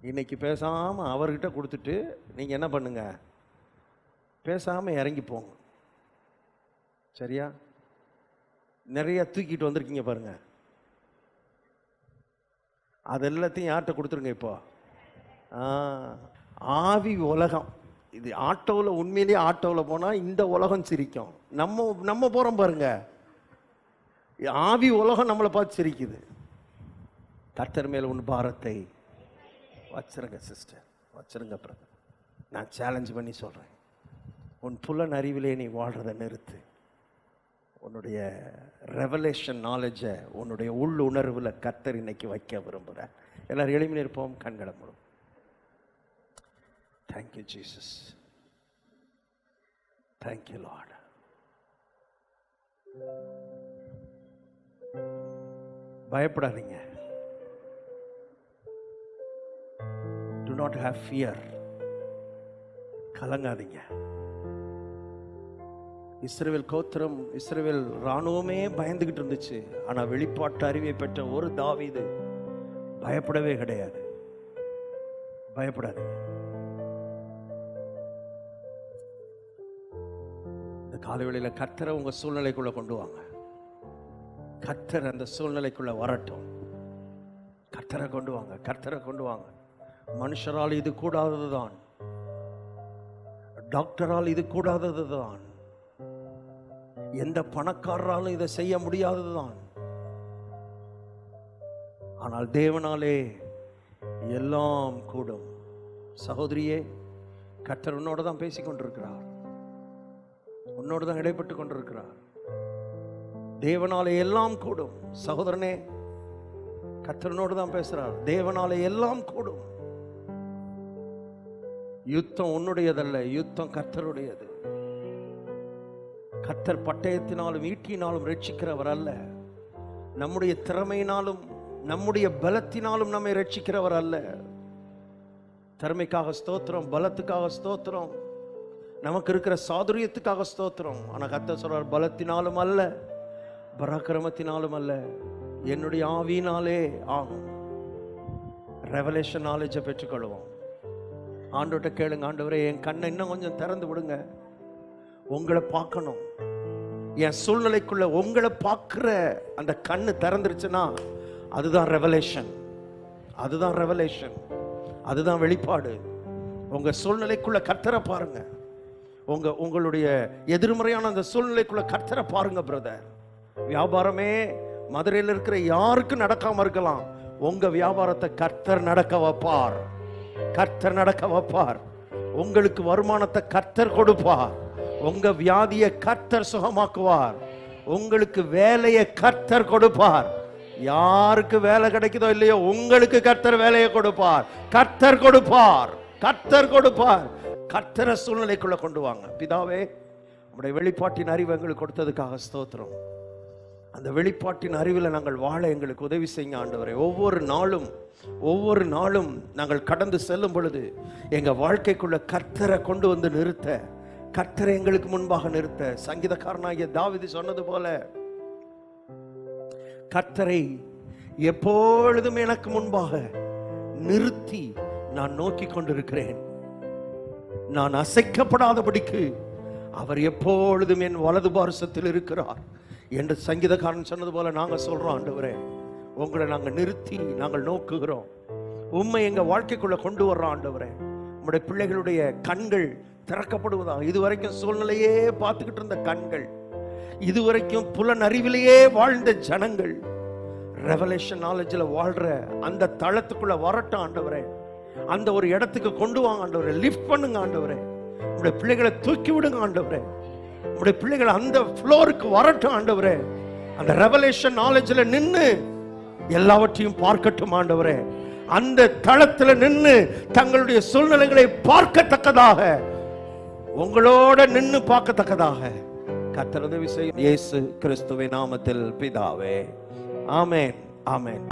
இன்னைக்கு பேசாமல் அவர்கிட்ட கொடுத்துட்டு நீங்கள் என்ன பண்ணுங்க, பேசாமல் இறங்கி போங்க. சரியா? நிறைய தூக்கிட்டு வந்திருக்கீங்க பாருங்க, அது எல்லாத்தையும் யார்கிட்ட கொடுத்துருங்க. இப்போ ஆவி உலகம் இது. ஆட்டோவில் உண்மையிலேயே ஆட்டோவில் போனால் இந்த உலகம் சிரிக்கும். நம்ம போகிறோம் பாருங்க, ஆவி உலகம் நம்மளை பார்த்து சிரிக்குது. கர்த்தர் மேல் உன் பாரத்தை வச்சிருங்க சிஸ்டர், வச்சிருங்க பிரதர். நான் சேலஞ்ச் பண்ணி சொல்கிறேன், உன் புலன் அறிவிலே நீ வாழ்கிறத நிறுத்து. உன்னுடைய ரெவலேஷன் நாலேஜை உன்னுடைய உள் உணர்வில் கர்த்தர் இன்னைக்கு வைக்க விரும்புகிறேன். எல்லாரும் எளிமையாக இருப்போம், கண்களை மூடும். Thank you Jesus, thank you Lord. பயப்படாதீங்க. Do not have fear. கலங்காதீங்க. இஸ்ரவேல் கோத்திரம், இஸ்ரவேல் ராணுவமே பயந்துகிட்டு இருந்துச்சு. ஆனா வெளிப்பாட்டு அறிவை பெற்ற ஒரு தாவீது பயப்படவே கிடையாது. பயப்படாதீங்க. இந்த காலவேளையில கர்த்தரை உங்க சூழ்நிலைக்குள்ள கொண்டு வாங்க. கர்த்தர் அந்த சூழ்நிலைக்குள்ள வரட்டும். கர்த்தரை கொண்டு வாங்க, கர்த்தரை கொண்டு வாங்க. மனுஷரால் இது கூடாததுதான். டாக்டரால் இது கூடாததுதான், எந்த பணக்காரராலும் இதை செய்ய முடியாததுதான். ஆனால் தேவனாலே எல்லாம் கூடும். சகோதரியே, கர்த்தர் உன்னோட தான் பேசிக் கொண்டிருக்கிறார், உன்னோடு தான் இடைப்பட்டு கொண்டிருக்கிறார். தேவனாலே எல்லாம் கூடும். சகோதரனே, கர்த்தரோடு தான் பேசுறார். தேவனாலே எல்லாம் கூடும். யுத்தம் உன்னுடையதல்ல, யுத்தம் கர்த்தருடையது. கர்த்தர் பட்டயத்தினாலும் ஈட்டினாலும் ரட்சிக்கிறவர் அல்ல. நம்முடைய திறமையினாலும் நம்முடைய பலத்தினாலும் நம்மை ரட்சிக்கிறவர் அல்ல. திறமைக்காக ஸ்தோத்திரம், பலத்துக்காக ஸ்தோத்திரம், நமக்கு இருக்கிற சாதுரியத்துக்காக ஸ்தோத்திரம். ஆனா கர்த்தர் சொல்றார், பலத்தினாலும் அல்ல, பராக்கிரமத்தினாலும் அல்ல, என்னுடைய ஆவியினாலே ஆகும். ரெவலேஷன் நாலேஜை பெற்றுக்கொள்வோம். ஆண்டவர்கிட்ட கேளுங்க, ஆண்டவரே என் கண்ணை இன்னும் கொஞ்சம் திறந்து விடுங்க, உங்களை பார்க்கணும். என் சூழ்நிலைக்குள்ள உங்களை பார்க்கிற அந்த கண்ணு திறந்துருச்சுன்னா அதுதான் ரெவலேஷன், அதுதான் ரெவலேஷன், அதுதான் வெளிப்பாடு. உங்க சூழ்நிலைக்குள்ள கர்த்தரை பாருங்க. உங்களுடைய எதிர்மறையான அந்த சூழ்நிலைக்குள்ள கர்த்தரை பாருங்க பிரதர். வியாபாரமே மதுரையில் இருக்கிற யாருக்கும் நடக்காம இருக்கலாம், உங்க வியாபாரத்தை கர்த்தர் நடக்க வைப்பார், கர்த்தர் நடக்க வைப்பார். உங்களுக்கு வருமானத்தை கர்த்தர் கொடுப்பார், உங்க வியாதியை கர்த்தர் சுகமாக்குவார், உங்களுக்கு வேலையை கர்த்தர் கொடுப்பார். யாருக்கு வேலை கிடைக்குதோ இல்லையோ, உங்களுக்கு கர்த்தர் வேலையை கொடுப்பார், கர்த்தர் கொடுப்பார், கர்த்தர் கொடுப்பார். கர்த்தரை சூழ்நிலைக்குள்ள கொண்டு வாங்க. பிதாவே, உம்முடைய வெளிப்பாட்டின் அறிவு எங்களுக்கு கொடுத்ததுக்காக ஸ்தோத்திரம். அந்த வெளிப்பாட்டின் அறிவில் நாங்கள் வாழ எங்களுக்கு உதவி செய்யுங்க ஆண்டவரே. ஒவ்வொரு நாளும் நாங்கள் கடந்து செல்லும் பொழுது எங்க வாழ்க்கைக்குள்ள கர்த்தரை கொண்டு வந்து நிறுத்த, கர்த்தரை எங்களுக்கு முன்பாக நிறுத்த. சங்கீதக்காரனாகிய தாவீது சொன்னது போல, கர்த்தரை எப்பொழுதும் எனக்கு முன்பாக நிறுத்தி நான் நோக்கி கொண்டிருக்கிறேன், நான் அசைக்கப்படாதபடிக்கு அவர் எப்பொழுதும் என் வலது பார்சத்தில் இருக்கிறார் என்று சங்கீதக்காரன் சொன்னது போல நாங்க சொல்றோம். ஆண்டவரே, உங்களை நாங்க நிறுத்தி நாங்கள் நோக்குகிறோம், உண்மை எங்க வாழ்க்கைக்குள்ள கொண்டு வர்றோம். ஆண்டவரே, உங்களுடைய பிள்ளைகளுடைய கண்கள் திறக்கப்படுவதாக. இதுவரைக்கும் சூழ்நிலையே பார்த்துக்கிட்டு இருந்த கண்கள், இதுவரைக்கும் புலனறிவிலேயே வாழ்ந்த ஜனங்கள் ரெவலேஷன் நாலேஜில் வாழ்ற அந்த தளத்துக்குள்ள வரட்டும் ஆண்டவரே. அந்த ஒரு இடத்துக்கு கொண்டு வாங்க ஆண்டவரே, லிஃப்ட் பண்ணுங்க ஆண்டவரே. உங்களுடைய பிள்ளைகளை தூக்கி விடுங்க ஆண்டவரே, உங்களுடைய பிள்ளைகள் அந்த ஃப்ளோருக்கு வரட்டும் ஆண்டவரே. அந்த ரெவலேஷன் நாலேஜில் நின்று எல்லாவற்றையும் பார்க்கட்டும் ஆண்டவரே. அந்த தளத்தில் நின்று தங்களுடைய சூழ்நிலைகளை பார்க்கத்தக்கதாக, உங்களோட நின்று பார்க்கத்தக்கதாக கர்த்தர் உதவி செய்யும். இயேசு கிறிஸ்துவின் நாமத்தில் பிதாவே, ஆமென், ஆமென்.